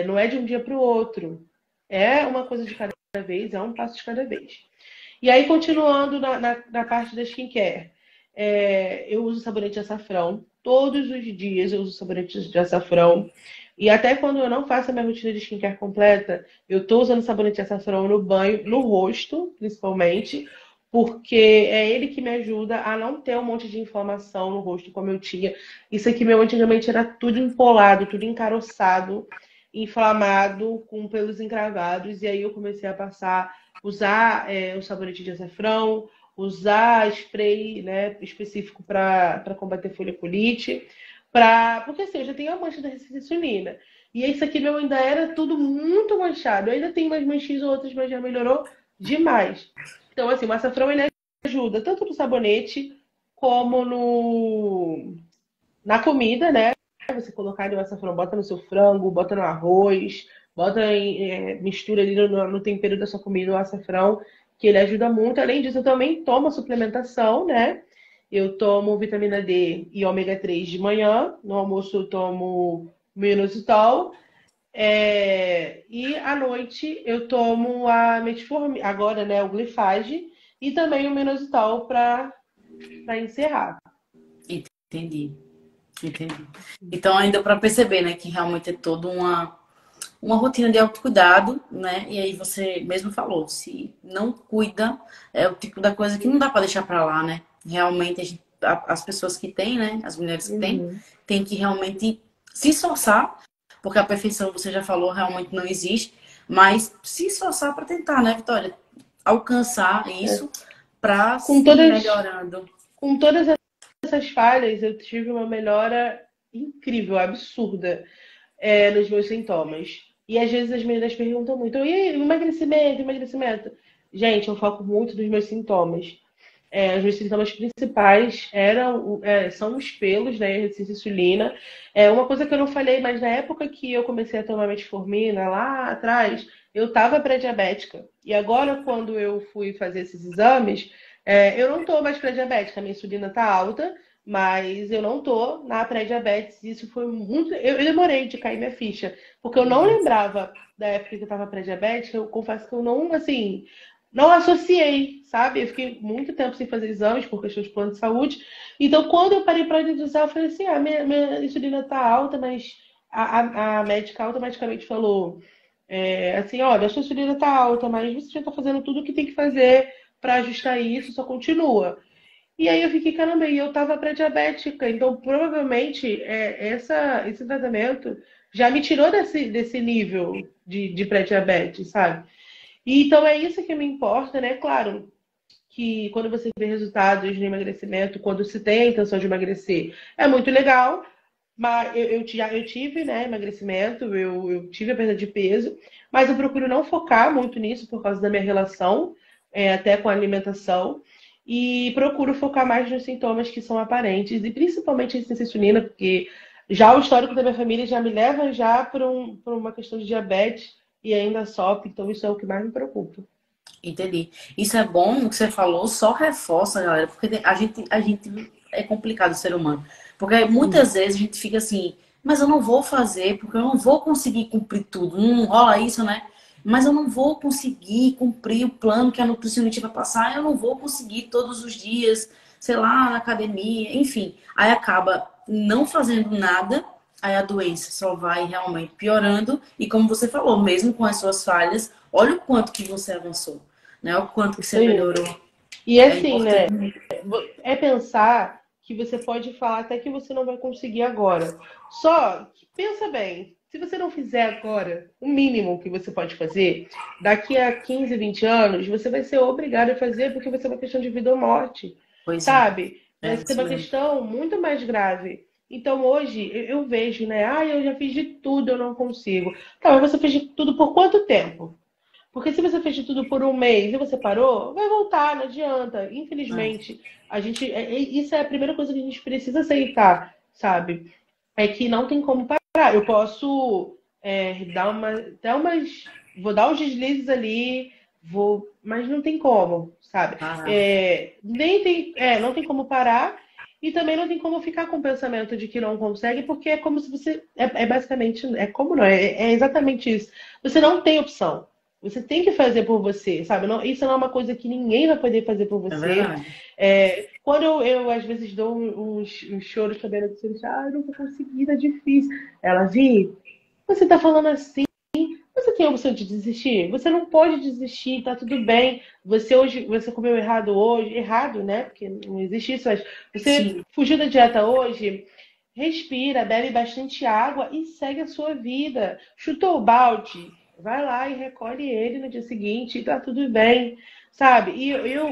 Não é de um dia para o outro. É uma coisa de cada vez, é um passo de cada vez. E aí, continuando na parte da skincare, eu uso sabonete de açafrão. Todos os dias eu uso sabonete de açafrão. E até quando eu não faço a minha rotina de skincare completa, eu tô usando sabonete de açafrão no banho, no rosto, principalmente, porque é ele que me ajuda a não ter um monte de inflamação no rosto como eu tinha. Isso aqui meu antigamente era tudo empolado, tudo encaroçado, inflamado, com pelos encravados. E aí eu comecei a usar o sabonete de açafrão, usar spray, né, específico para combater foliculite. Porque assim, eu já tenho a mancha da resistência à insulina. E isso aqui meu ainda era tudo muito manchado. Eu ainda tenho umas manchinhas ou outras, mas já melhorou demais. Então, assim, o açafrão ele ajuda tanto no sabonete como na comida, né? Você colocar ali o açafrão, bota no seu frango, bota no arroz, mistura ali no tempero da sua comida o açafrão, que ele ajuda muito. Além disso, eu também tomo a suplementação, né? Eu tomo vitamina D e ômega 3 de manhã. No almoço eu tomo minoxidil. E à noite eu tomo a metformina, agora, né, o glifage, e também o minoxidil para encerrar. Entendi. Entendi. Então, ainda para perceber, né, que realmente é toda uma rotina de autocuidado, né? E aí você mesmo falou, se não cuida, é o tipo da coisa que não dá para deixar para lá, né? Realmente as pessoas que têm, né, as mulheres que têm, Uhum. têm que realmente se esforçar, porque a perfeição, você já falou, realmente não existe, mas se esforçar para tentar, né, Vitória? Alcançar isso para Com se ir todas, melhorando. com todas essas falhas, eu tive uma melhora incrível, absurda, nos meus sintomas. E às vezes as meninas perguntam muito, e aí, emagrecimento, emagrecimento? Gente, eu foco muito nos meus sintomas. Os meus sintomas principais são os pelos, né, resistência à insulina. Uma coisa que eu não falei, mas na época que eu comecei a tomar metformina, lá atrás, eu estava pré-diabética. E agora, quando eu fui fazer esses exames, eu não estou mais pré-diabética. A minha insulina está alta, mas eu não estou na pré-diabetes. Isso foi muito... Eu demorei de cair minha ficha, porque eu não lembrava da época que eu estava pré-diabética. Eu confesso que eu não, assim... Não associei, sabe? Eu fiquei muito tempo sem fazer exames por questão de plano de saúde. Então, quando eu parei para analisar, eu falei assim: minha insulina está alta, mas a médica automaticamente falou assim: olha, a sua insulina está alta, mas você já está fazendo tudo o que tem que fazer para ajustar isso, só continua. E aí eu fiquei, caramba, e eu estava pré-diabética. Então, provavelmente, esse tratamento já me tirou desse nível de pré-diabetes, sabe? E então é isso que me importa, né? Claro que quando você vê resultados no emagrecimento, quando se tem a intenção de emagrecer, é muito legal. Mas eu tive, né, emagrecimento, eu tive a perda de peso, mas eu procuro não focar muito nisso por causa da minha relação, até com a alimentação, e procuro focar mais nos sintomas que são aparentes, e principalmente a resistência à insulina, porque já o histórico da minha família já me leva já para uma questão de diabetes e ainda sofre, então isso é o que mais me preocupa. Entendi. Isso é bom o que você falou, só reforça, galera, porque a gente é complicado o ser humano. Porque muitas vezes a gente fica assim, mas eu não vou fazer, porque eu não vou conseguir cumprir tudo. Não rola isso, né? Mas eu não vou conseguir cumprir o plano que a nutricionista vai passar, eu não vou conseguir todos os dias, sei lá, na academia, enfim. Aí acaba não fazendo nada, aí a doença só vai realmente piorando, e como você falou, mesmo com as suas falhas, olha o quanto que você avançou, né? O quanto que você Sim. melhorou. E É assim, né? importante. É pensar que você pode falar até que você não vai conseguir agora. Só que pensa bem, se você não fizer agora o mínimo que você pode fazer, daqui a 15, 20 anos, você vai ser obrigado a fazer porque vai ser uma questão de vida ou morte, Pois é, sabe? Vai é ser isso uma mesmo. questão muito mais grave. Então hoje eu vejo, né? Eu já fiz de tudo, eu não consigo. Tá, mas você fez de tudo por quanto tempo? Porque se você fez de tudo por um mês e você parou, vai voltar, não adianta. É, Infelizmente, isso é a primeira coisa que a gente precisa aceitar, sabe? É que não tem como parar. Eu posso até vou dar uns deslizes ali, mas não tem como, sabe? parar. Não tem como parar e também não tem como ficar com o pensamento de que não consegue, porque é como se você, basicamente, é como não, é exatamente isso. Você não tem opção. Você tem que fazer por você, sabe? Isso não é uma coisa que ninguém vai poder fazer por É você. verdade. Quando eu às vezes dou uns choros também na eu não vou conseguir, tá difícil. Ela, Vi, você tá falando assim, você tem a opção de desistir? Você não pode desistir, tá tudo bem. Você comeu errado hoje, errado, né? Porque não existe isso, mas você Sim, fugiu da dieta hoje, respira, bebe bastante água e segue a sua vida. Chutou o balde, vai lá e recolhe ele no dia seguinte e tá tudo bem, sabe?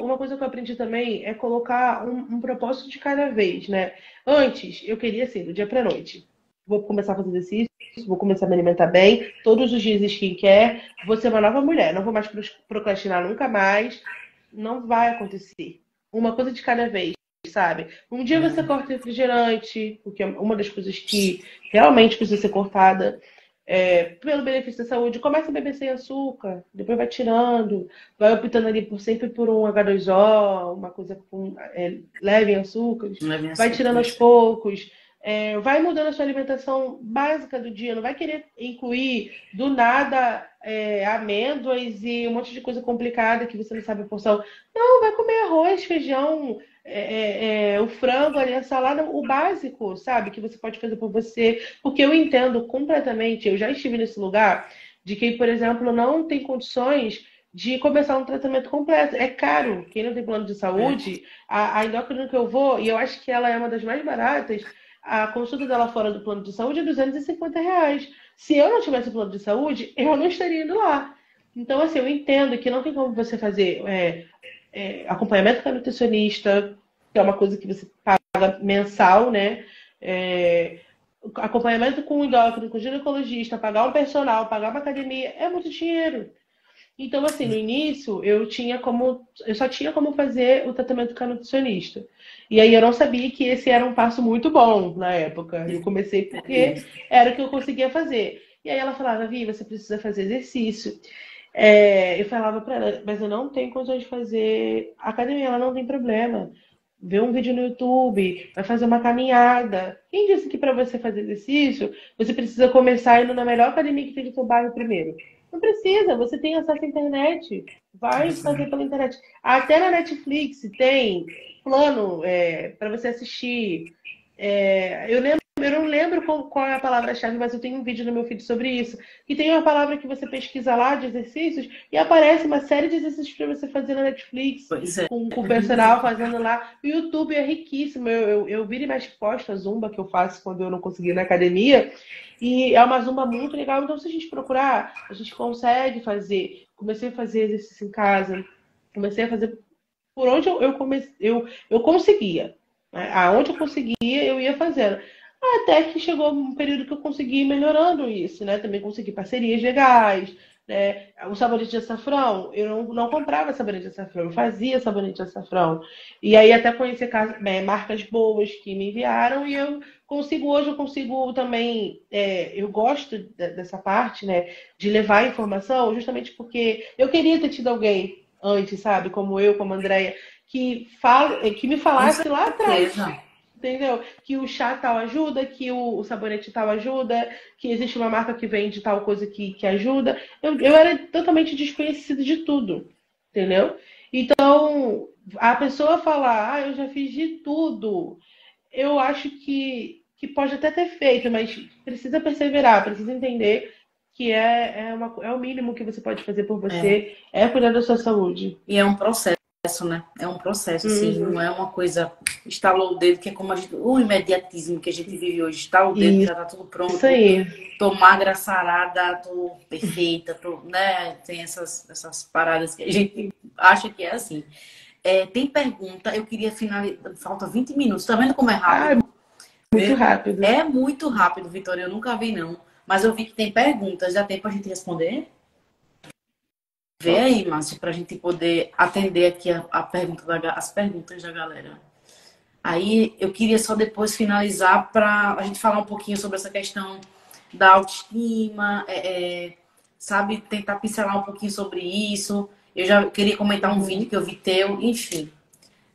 Uma coisa que eu aprendi também é colocar um propósito de cada vez, né? Antes, eu queria assim, do dia pra noite. Vou começar a fazer exercício, vou começar a me alimentar bem, todos os dias skincare, vou ser uma nova mulher, não vou mais procrastinar nunca mais, não vai acontecer. Uma coisa de cada vez, sabe? Um dia você é, corta refrigerante, porque é uma das coisas que realmente precisa ser cortada. Pelo benefício da saúde, começa a beber sem açúcar, depois vai tirando, vai optando ali sempre por um H2O, uma coisa leve em açúcares, não é bem vai tirando aos açúcares. poucos, vai mudando a sua alimentação básica do dia, não vai querer incluir do nada amêndoas e um monte de coisa complicada que você não sabe a porção. Não, vai comer arroz, feijão, o frango ali, a salada, o básico, sabe? Que você pode fazer por você. Porque eu entendo completamente, eu já estive nesse lugar, de quem, por exemplo, não tem condições de começar um tratamento completo. É caro. Quem não tem plano de É, saúde, a endócrina que eu vou, e eu acho que ela é uma das mais baratas, a consulta dela fora do plano de saúde é R$ 250. Se eu não tivesse plano de saúde, eu não estaria indo lá. Então, assim, eu entendo que não tem como você fazer acompanhamento com a nutricionista, que é uma coisa que você paga mensal, né? Acompanhamento com o endócrino, com o ginecologista, pagar um personal, pagar uma academia, é muito dinheiro. Então, assim, no início, eu só tinha como fazer o tratamento com a nutricionista. E aí eu não sabia que esse era um passo muito bom na época. Eu comecei porque era o que eu conseguia fazer. E aí ela falava, Vi, você precisa fazer exercício. Eu falava pra ela, mas eu não tenho condições de fazer academia, ela não tem problema. Vê um vídeo no YouTube, vai fazer uma caminhada. Quem disse que para você fazer exercício, você precisa começar indo na melhor academia que tem do seu bairro primeiro? Não precisa, você tem acesso à internet. Vai fazer pela internet. Até na Netflix tem plano para você assistir. Eu não lembro qual é a palavra-chave, mas eu tenho um vídeo no meu feed sobre isso. E tem uma palavra que você pesquisa lá de exercícios e aparece uma série de exercícios para você fazer na Netflix, com o personal fazendo lá. O YouTube é riquíssimo. Eu viro e mexe posto a zumba que eu faço quando eu não consegui ir na academia. E é uma zumba muito legal. Então, se a gente procurar, a gente consegue fazer. Comecei a fazer exercício em casa. Comecei a fazer por onde eu conseguia. Né? Aonde eu conseguia, eu ia fazendo. Até que chegou um período que eu consegui ir melhorando isso, né? Também consegui parcerias legais, né? O sabonete de açafrão, eu não comprava sabonete de açafrão, eu fazia sabonete de açafrão. E aí até conhecer marcas boas que me enviaram e hoje eu consigo também, eu gosto dessa parte, né? De levar informação, justamente porque eu queria ter tido alguém antes, sabe? Como a Andrea, que me falasse lá atrás. Entendeu? Que o chá tal ajuda, que o sabonete tal ajuda, que existe uma marca que vende tal coisa que ajuda. Eu era totalmente desconhecida de tudo, entendeu? Então, a pessoa falar, eu já fiz de tudo, eu acho que pode até ter feito, mas precisa perseverar, precisa entender que é o mínimo que você pode fazer por você, cuidar da sua saúde. E é um processo, né? É um processo, assim, não é uma coisa, estalou o dedo, que é como o imediatismo que a gente vive hoje, estalou o dedo, já tá tudo pronto. Isso aí. Tô magra, sarada, tô perfeita, né? Tem essas paradas que a gente acha que é assim. Tem pergunta, eu queria finalizar, falta 20 minutos, tá vendo como é rápido? Muito rápido. É muito rápido, Vitória, eu nunca vi não, mas eu vi que tem perguntas, dá tempo pra gente responder? Vê aí, Márcio, para a gente poder atender aqui as perguntas da galera. Aí eu queria só depois finalizar para a gente falar um pouquinho sobre essa questão da autoestima, sabe, tentar pincelar um pouquinho sobre isso. Eu já queria comentar um vídeo que eu vi teu, enfim.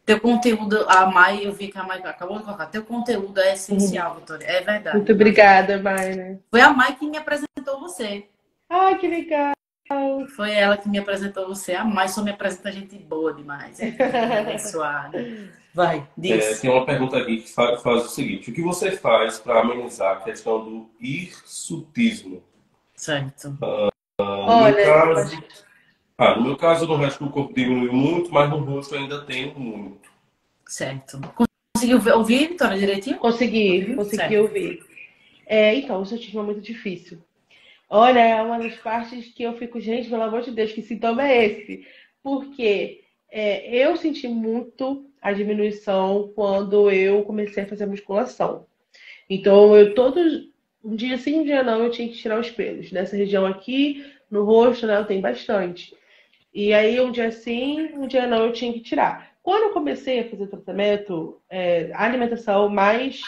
Teu conteúdo, a Mai, eu vi que a Mai acabou de colocar, teu conteúdo é essencial, Vitória, é verdade. Muito obrigada, Mai, né? Foi a Mai que me apresentou você. Ai, que legal! Foi ela que me apresentou você. A mais só me apresenta gente boa demais. Abençoada. Vai, diz. Tem uma pergunta aqui que faz o seguinte: o que você faz para amenizar a questão do hirsutismo? Certo. No meu caso, no resto do corpo diminuiu muito, mas no rosto ainda tem muito. Certo. Conseguiu ouvir, Vitória, direitinho? Consegui ouvir. Então, o hirsutismo é muito difícil. Olha, é uma das partes que eu fico, gente, pelo amor de Deus, que sintoma é esse? Porque eu senti muito a diminuição quando eu comecei a fazer musculação. Então, um dia sim, um dia não, eu tinha que tirar os pelos. Nessa região aqui, no rosto, né, eu tenho bastante. E aí, um dia sim, um dia não, eu tinha que tirar. Quando eu comecei a fazer tratamento, a alimentação mais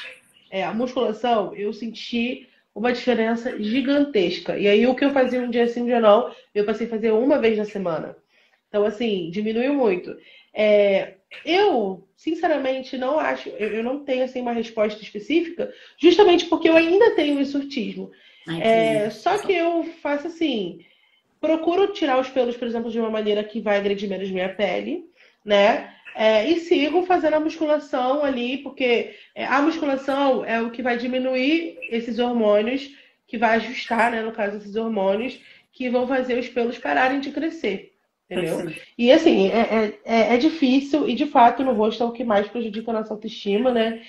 a musculação, eu senti uma diferença gigantesca. E aí, o que eu fazia um dia sim, um dia não, eu passei a fazer uma vez na semana. Então, assim, diminuiu muito. Eu, sinceramente, não acho, eu não tenho assim, uma resposta específica, justamente porque eu ainda tenho hirsutismo. Só que eu faço assim, procuro tirar os pelos, por exemplo, de uma maneira que vai agredir menos minha pele, né? E sigo fazendo a musculação ali, porque a musculação é o que vai diminuir esses hormônios, que vai ajustar, né, no caso, esses hormônios, que vão fazer os pelos pararem de crescer. Entendeu? E assim, é difícil, e de fato no rosto é o que mais prejudica a nossa autoestima, né?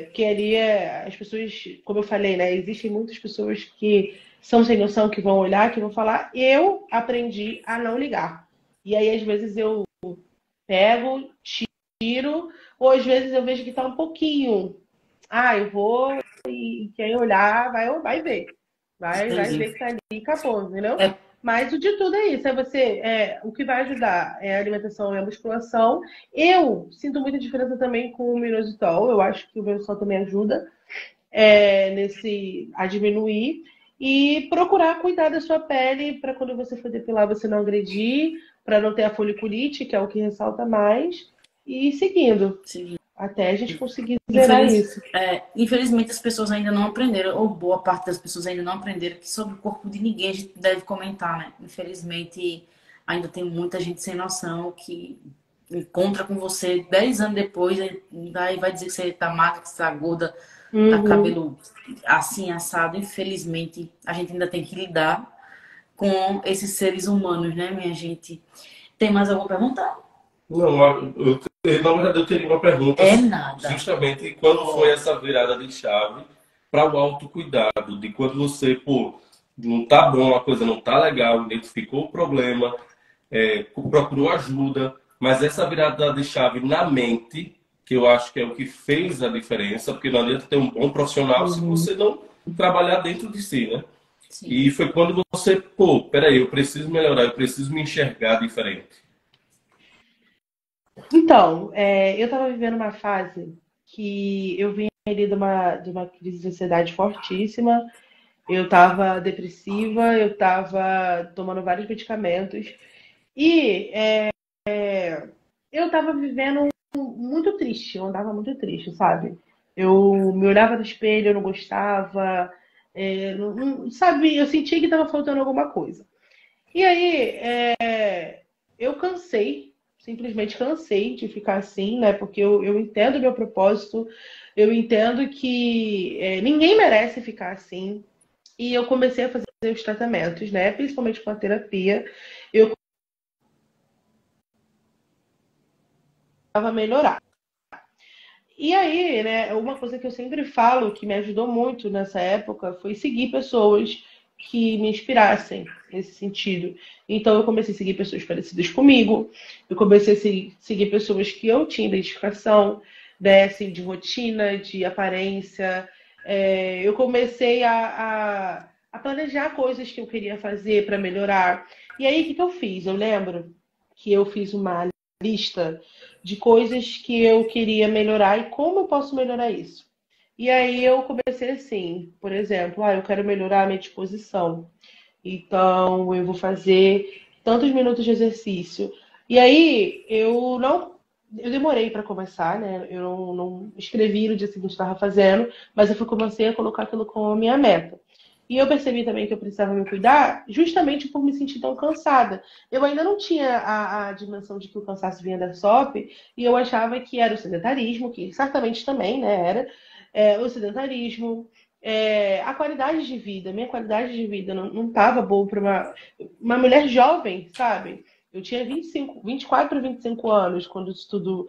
Porque ali as pessoas, como eu falei, né? Existem muitas pessoas que são sem noção, que vão olhar, que vão falar. Eu aprendi a não ligar. E aí, às vezes, eu pego, tiro, ou às vezes eu vejo que tá um pouquinho. Eu vou, e quem olhar vai ver. Vai ver que tá ali e acabou, entendeu? Mas o de tudo é isso, o que vai ajudar é a alimentação e a musculação. Eu sinto muita diferença também com o minoxidil, eu acho que o minoxidil também ajuda a diminuir. E procurar cuidar da sua pele para quando você for depilar você não agredir, para não ter a foliculite, que é o que ressalta mais, e ir seguindo. Sim. Até a gente conseguir zerar isso. Infelizmente as pessoas ainda não aprenderam, ou boa parte das pessoas ainda não aprenderam, que sobre o corpo de ninguém a gente deve comentar, né? Infelizmente ainda tem muita gente sem noção que encontra com você 10 anos depois e vai dizer que você tá magra, que você tá gorda, tá cabelo assim, assado. Infelizmente a gente ainda tem que lidar com esses seres humanos, né, minha gente? Tem mais alguma pergunta? Não, na verdade eu teria uma pergunta. Nada. Justamente quando foi essa virada de chave para o autocuidado, de quando você, pô, não tá bom, a coisa não tá legal, identificou o problema, procurou ajuda, mas essa virada de chave na mente, que eu acho que é o que fez a diferença, porque não adianta ter um bom profissional se você não trabalhar dentro de si, né? Sim. E foi quando você, pô, peraí, eu preciso melhorar, eu preciso me enxergar diferente. Então, eu estava vivendo uma fase que eu vinha ali de uma crise de ansiedade fortíssima, eu estava depressiva, eu estava tomando vários medicamentos e eu estava vivendo muito triste, eu andava muito triste, sabe? Eu me olhava no espelho, eu não gostava, sabe? Eu sentia que estava faltando alguma coisa. E aí, eu cansei, simplesmente cansei de ficar assim, né? Porque eu entendo o meu propósito, eu entendo que ninguém merece ficar assim. E eu comecei a fazer os tratamentos, né? Principalmente com a terapia. Eu começava a melhorar. E aí, né, uma coisa que eu sempre falo que me ajudou muito nessa época foi seguir pessoas que me inspirassem nesse sentido. Então, eu comecei a seguir pessoas parecidas comigo, eu comecei a seguir pessoas que eu tinha identificação, né, assim, de rotina, de aparência. Eu comecei a planejar coisas que eu queria fazer para melhorar. E aí, o que eu fiz? Eu lembro que eu fiz uma lista de coisas que eu queria melhorar e como eu posso melhorar isso. E aí eu comecei assim, por exemplo, eu quero melhorar a minha disposição. Então eu vou fazer tantos minutos de exercício. E aí eu demorei para começar, né? Eu não escrevi no dia seguinte que estava fazendo, mas comecei a colocar aquilo como a minha meta. E eu percebi também que eu precisava me cuidar justamente por me sentir tão cansada. Eu ainda não tinha a dimensão de que o cansaço vinha da SOP e eu achava que era o sedentarismo, que certamente também, né, era o sedentarismo, a qualidade de vida. Minha qualidade de vida não estava boa para uma mulher jovem, sabe? Eu tinha 24 para 25 anos quando isso tudo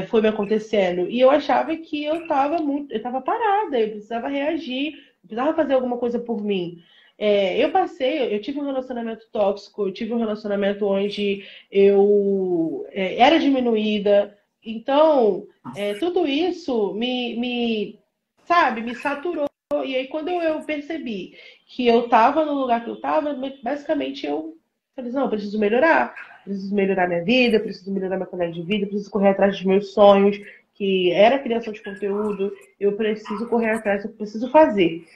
foi me acontecendo. E eu achava que eu estava parada, eu precisava reagir, eu precisava fazer alguma coisa por mim. Eu tive um relacionamento tóxico, eu tive um relacionamento onde eu era diminuída. Então, tudo isso sabe, me saturou. E aí, quando eu percebi que eu estava no lugar que eu estava, basicamente eu falei, não, eu preciso melhorar minha vida, preciso melhorar minha qualidade de vida, preciso correr atrás dos meus sonhos, que era criação de conteúdo, eu preciso correr atrás, eu preciso fazer,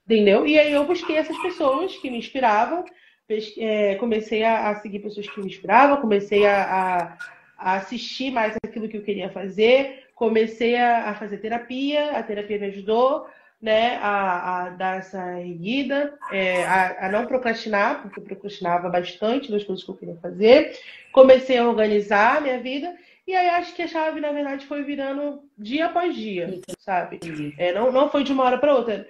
entendeu? E aí eu busquei essas pessoas que me inspiravam, comecei a seguir pessoas que me inspiravam, comecei a assistir mais aquilo que eu queria fazer, comecei a fazer terapia, a terapia me ajudou, né, a dar essa erguida, a não procrastinar, porque eu procrastinava bastante nas coisas que eu queria fazer. Comecei a organizar a minha vida, e aí acho que a chave, na verdade, foi virando dia após dia, sabe? Não foi de uma hora para outra.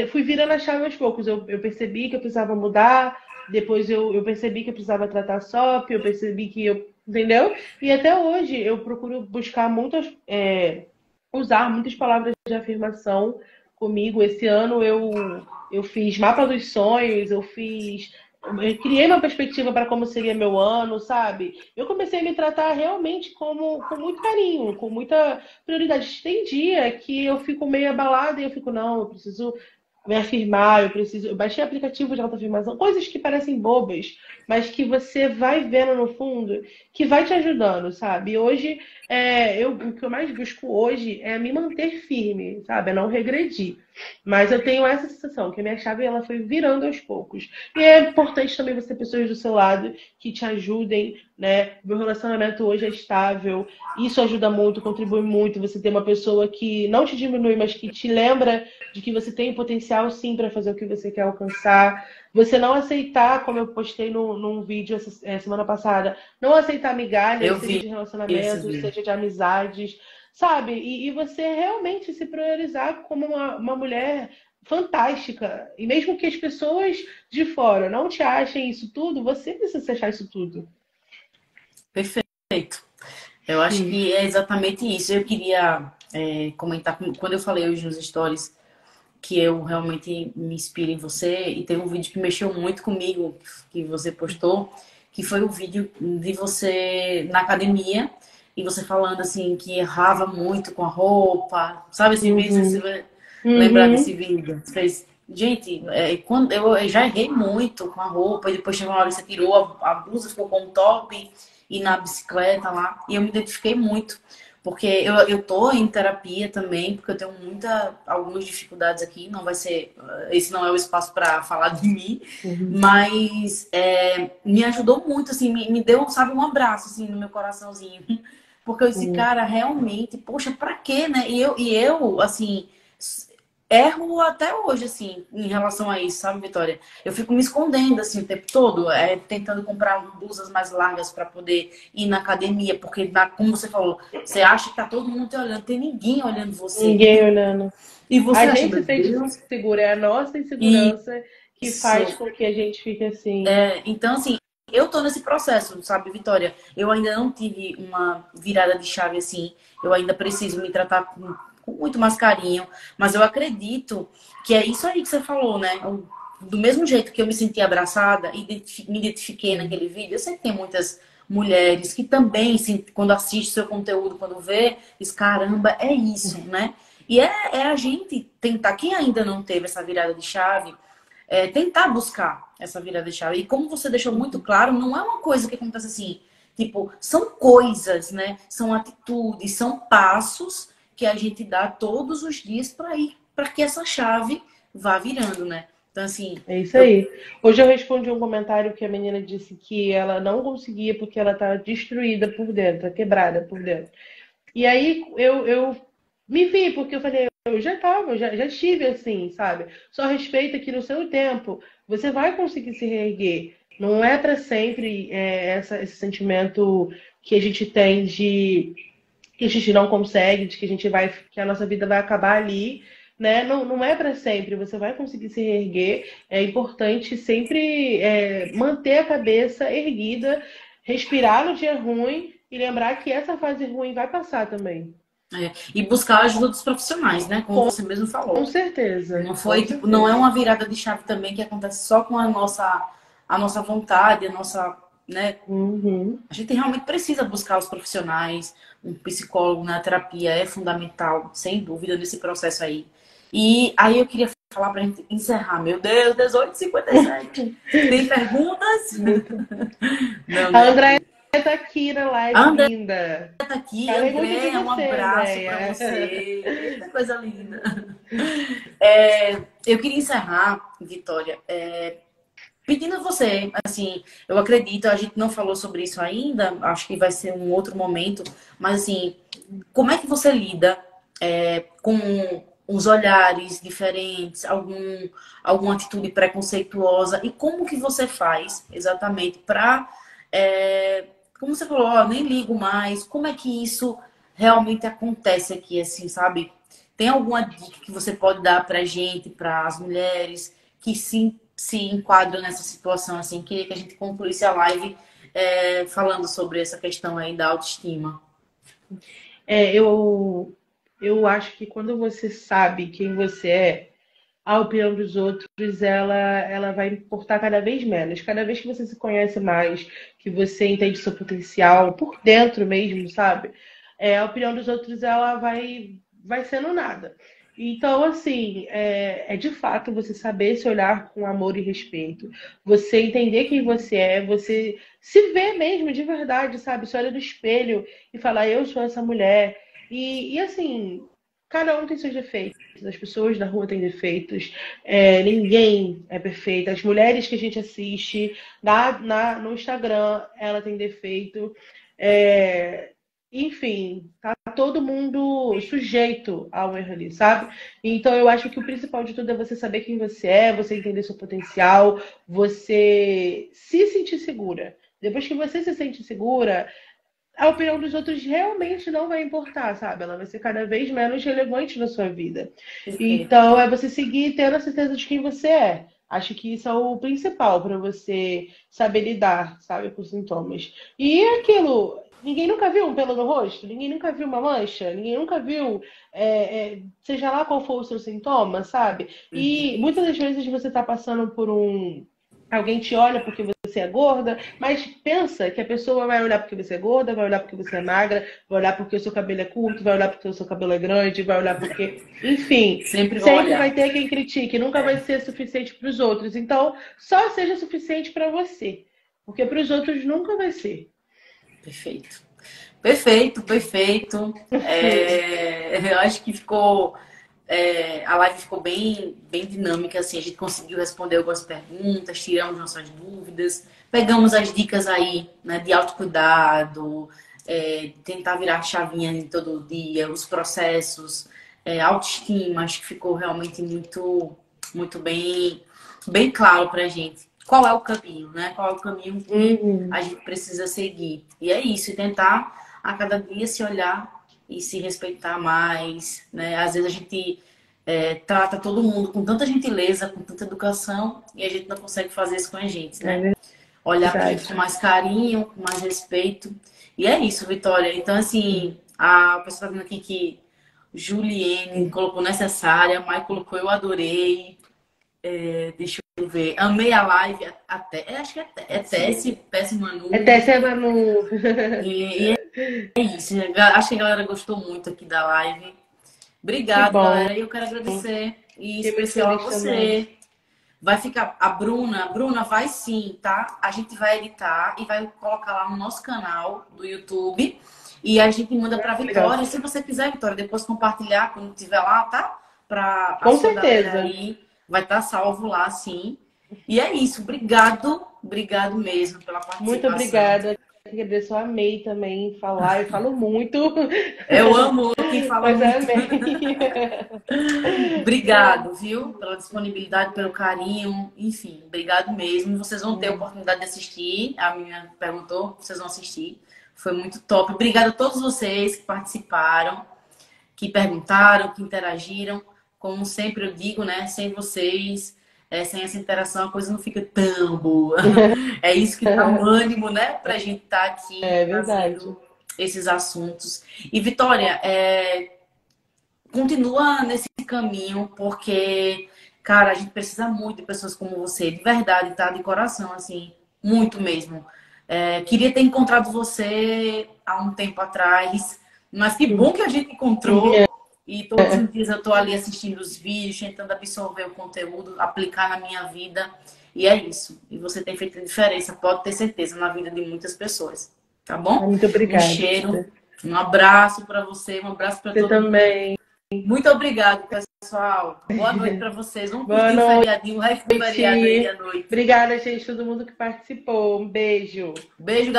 Fui virando a chave aos poucos. Eu percebi que eu precisava mudar, depois eu percebi que eu precisava tratar SOP, eu percebi que entendeu? E até hoje eu procuro buscar usar muitas palavras de afirmação comigo. Esse ano eu fiz mapa dos sonhos, eu criei uma perspectiva para como seria meu ano, sabe? Eu comecei a me tratar realmente com muito carinho, com muita prioridade. Tem dia que eu fico meio abalada e eu fico, não, eu preciso me afirmar, eu baixei aplicativo de autoafirmação, coisas que parecem bobas, mas que você vai vendo no fundo, que vai te ajudando, sabe? E hoje, o que eu mais busco hoje é me manter firme, sabe? É não regredir. Mas eu tenho essa sensação, que a minha chave ela foi virando aos poucos. E é importante também você ter pessoas do seu lado que te ajudem, né? Meu relacionamento hoje é estável, isso ajuda muito, contribui muito. Você ter uma pessoa que não te diminui, mas que te lembra de que você tem potencial sim para fazer o que você quer alcançar. Você não aceitar, como eu postei num vídeo semana passada, não aceitar migalhas, Eu seja vi de esse relacionamentos, vídeo. seja de amizades, sabe? E você realmente se priorizar como uma mulher fantástica. E mesmo que as pessoas de fora não te achem isso tudo, você precisa se achar isso tudo. Perfeito. Eu acho Sim. que é exatamente isso. Eu queria comentar, quando eu falei hoje nos stories, que eu realmente me inspiro em você, e teve um vídeo que mexeu muito comigo, que você postou, que foi o vídeo de você na academia, e você falando assim, que errava muito com a roupa. Sabe esse vídeo? Você Uhum. vai lembrar desse Uhum. vídeo? Você fez... Gente, quando eu já errei muito com a roupa, e depois chegou uma hora que você tirou a blusa, ficou com o top, e na bicicleta lá, e eu me identifiquei muito. Porque eu tô em terapia também, porque eu tenho algumas dificuldades aqui. Não vai ser, esse não é o espaço para falar de mim, Uhum. mas me ajudou muito, assim, me deu, sabe, um abraço, assim, no meu coraçãozinho. Porque eu disse, Uhum. cara, realmente, poxa, pra quê, né? E eu assim, erro até hoje, assim, em relação a isso, sabe, Vitória? Eu fico me escondendo, assim, o tempo todo, tentando comprar blusas mais largas para poder ir na academia, porque, como você falou, você acha que tá todo mundo te olhando, tem ninguém olhando você. Ninguém olhando. E você A acha, gente meu se sente Deus, segura, é a nossa insegurança que faz isso. com que a gente fique assim. Então, assim, eu tô nesse processo, sabe, Vitória? Eu ainda não tive uma virada de chave assim. Eu ainda preciso me tratar com muito mais carinho. Mas eu acredito que é isso aí que você falou, né? Do mesmo jeito que eu me senti abraçada e me identifiquei naquele vídeo, eu sei que tem muitas mulheres que também, assim, quando assiste seu conteúdo, quando vê, diz, caramba, é isso, né? E é a gente tentar, quem ainda não teve essa virada de chave, tentar buscar essa virada de chave. E como você deixou muito claro, não é uma coisa que acontece assim. Tipo, são coisas, né? São atitudes, são passos que a gente dá todos os dias para ir, para que essa chave vá virando, né? Então, assim, É isso eu. aí. Hoje eu respondi um comentário que a menina disse que ela não conseguia porque ela tá destruída por dentro, tá quebrada por dentro. E aí eu me vi, porque eu falei, eu já tava, já estive assim, sabe? Só respeita que no seu tempo você vai conseguir se reerguer. Não é para sempre esse sentimento que a gente tem de que a gente não consegue, de que que a nossa vida vai acabar ali, né? Não, não é para sempre. Você vai conseguir se reerguer. É importante sempre manter a cabeça erguida, respirar no dia ruim e lembrar que essa fase ruim vai passar também. E buscar a ajuda dos profissionais, né? Como você mesmo Com falou. certeza, Não com foi, tipo, não é certeza. uma virada de chave também que acontece só com a nossa vontade, a nossa, né? Uhum. A gente realmente precisa buscar os profissionais, um psicólogo na terapia é fundamental, sem dúvida, nesse processo aí. E aí eu queria falar para a gente encerrar. Meu Deus, 18h57. Tem perguntas? Não, A né? Andréia tá aqui na A live, André linda. tá aqui. Falei muito de Andréia, um você, abraço para Andréia. você. Eita, coisa linda. Eu queria encerrar, Vitória, pedindo a você, assim, eu acredito, a gente não falou sobre isso ainda, acho que vai ser um outro momento, mas assim, como é que você lida com os olhares diferentes, alguma atitude preconceituosa, e como que você faz exatamente para, como você falou, ó, nem ligo mais, como é que isso realmente acontece aqui, assim, sabe? Tem alguma dica que você pode dar pra gente, para as mulheres que se enquadram nessa situação, assim? Queria que a gente concluísse a live falando sobre essa questão aí da autoestima. É, eu acho que quando você sabe quem você é, a opinião dos outros, ela vai importar cada vez menos. Cada vez que você se conhece mais, que você entende seu potencial por dentro mesmo, sabe? A opinião dos outros, ela vai sendo nada. Então, assim, é de fato você saber se olhar com amor e respeito, você entender quem você é, você se ver mesmo de verdade, sabe? Você olha no espelho e fala, eu sou essa mulher. E assim, cada um tem seus defeitos, as pessoas da rua têm defeitos, ninguém é perfeito. As mulheres que a gente assiste no Instagram, ela tem defeito. É, enfim, tá todo mundo sujeito ao erro ali, sabe? Então eu acho que o principal de tudo é você saber quem você é, você entender seu potencial, você se sentir segura. Depois que você se sente segura, a opinião dos outros realmente não vai importar, sabe? Ela vai ser cada vez menos relevante na sua vida. Perfeito. Então é você seguir tendo a certeza de quem você é. Acho que isso é o principal para você saber lidar, sabe, com os sintomas. E é aquilo, ninguém nunca viu um pelo no rosto, ninguém nunca viu uma mancha, ninguém nunca viu, seja lá qual for o seu sintoma, sabe? E Uhum. muitas das vezes você está passando por um. Alguém te olha porque você é gorda, mas pensa que a pessoa vai olhar porque você é gorda, vai olhar porque você é magra, vai olhar porque o seu cabelo é curto, vai olhar porque o seu cabelo é grande, vai olhar porque. Enfim, Sempre vão sempre vai olhar. ter quem critique, nunca vai ser suficiente para os outros. Então, só seja suficiente para você, porque para os outros nunca vai ser. Perfeito. Perfeito, perfeito. Eu acho que ficou. A live ficou bem, bem dinâmica, assim, a gente conseguiu responder algumas perguntas, tiramos nossas dúvidas, pegamos as dicas aí, né, de autocuidado, tentar virar chavinha em todo dia, os processos, autoestima, acho que ficou realmente muito, muito bem, bem claro pra gente. Qual é o caminho, né? Qual é o caminho que Uhum. a gente precisa seguir. E é isso, e tentar a cada dia se olhar e se respeitar mais, né? Às vezes a gente trata todo mundo com tanta gentileza, com tanta educação, e a gente não consegue fazer isso com a gente, né? É Olhar pra gente com verdade. mais carinho, com mais respeito. E é isso, Vitória. Então, assim, a pessoa tá vendo aqui que Juliene colocou necessária, Mai colocou eu adorei. Deixa eu ver. Amei a live até. Acho que é Tessie, Tessie Até Manu. semana. E é isso. Acho que a galera gostou muito aqui da live. Que Obrigado, bom. galera. E eu quero agradecer. E em Fiquei muito especial a feliz também. você. Vai ficar. A Bruna. Bruna, vai sim, tá? A gente vai editar e vai colocar lá no nosso canal do YouTube. E a gente manda pra Legal. Vitória. Se você quiser, Vitória, depois compartilhar quando tiver lá, tá? Pra a Com sua galera certeza. aí. Vai estar salvo lá, sim. E é isso. Obrigado. Obrigado mesmo pela Muito participação. obrigada. Agradeço, eu amei também falar. Eu falo muito, Eu amo quem fala mas muito. amei. Obrigado, viu? Pela disponibilidade, pelo carinho, enfim, obrigado mesmo. Vocês vão ter a oportunidade de assistir. A minha perguntou, vocês vão assistir. Foi muito top. Obrigada a todos vocês que participaram, que perguntaram, que interagiram. Como sempre eu digo, né? Sem vocês, sem essa interação, a coisa não fica tão boa. É isso que dá um ânimo, né? Pra gente estar aqui É verdade. trazendo esses assuntos. E Vitória, continua nesse caminho, porque, cara, a gente precisa muito de pessoas como você, de verdade, tá? De coração, assim, muito mesmo. Queria ter encontrado você há um tempo atrás, mas que bom que a gente encontrou. E todos os dias eu tô ali assistindo os vídeos, tentando absorver o conteúdo, aplicar na minha vida. E é isso. E você tem feito a diferença, pode ter certeza, na vida de muitas pessoas. Tá bom? Muito Um obrigada. cheiro, um abraço para você, um abraço para Você todo mundo. também. Muito obrigado, pessoal. Boa noite para vocês. Vamos Boa curtir o feriadinho, o resto do feriado aí à noite. noite. Obrigada, gente, todo mundo que participou. Um beijo. Beijo,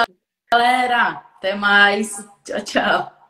galera. Até mais. Tchau, tchau.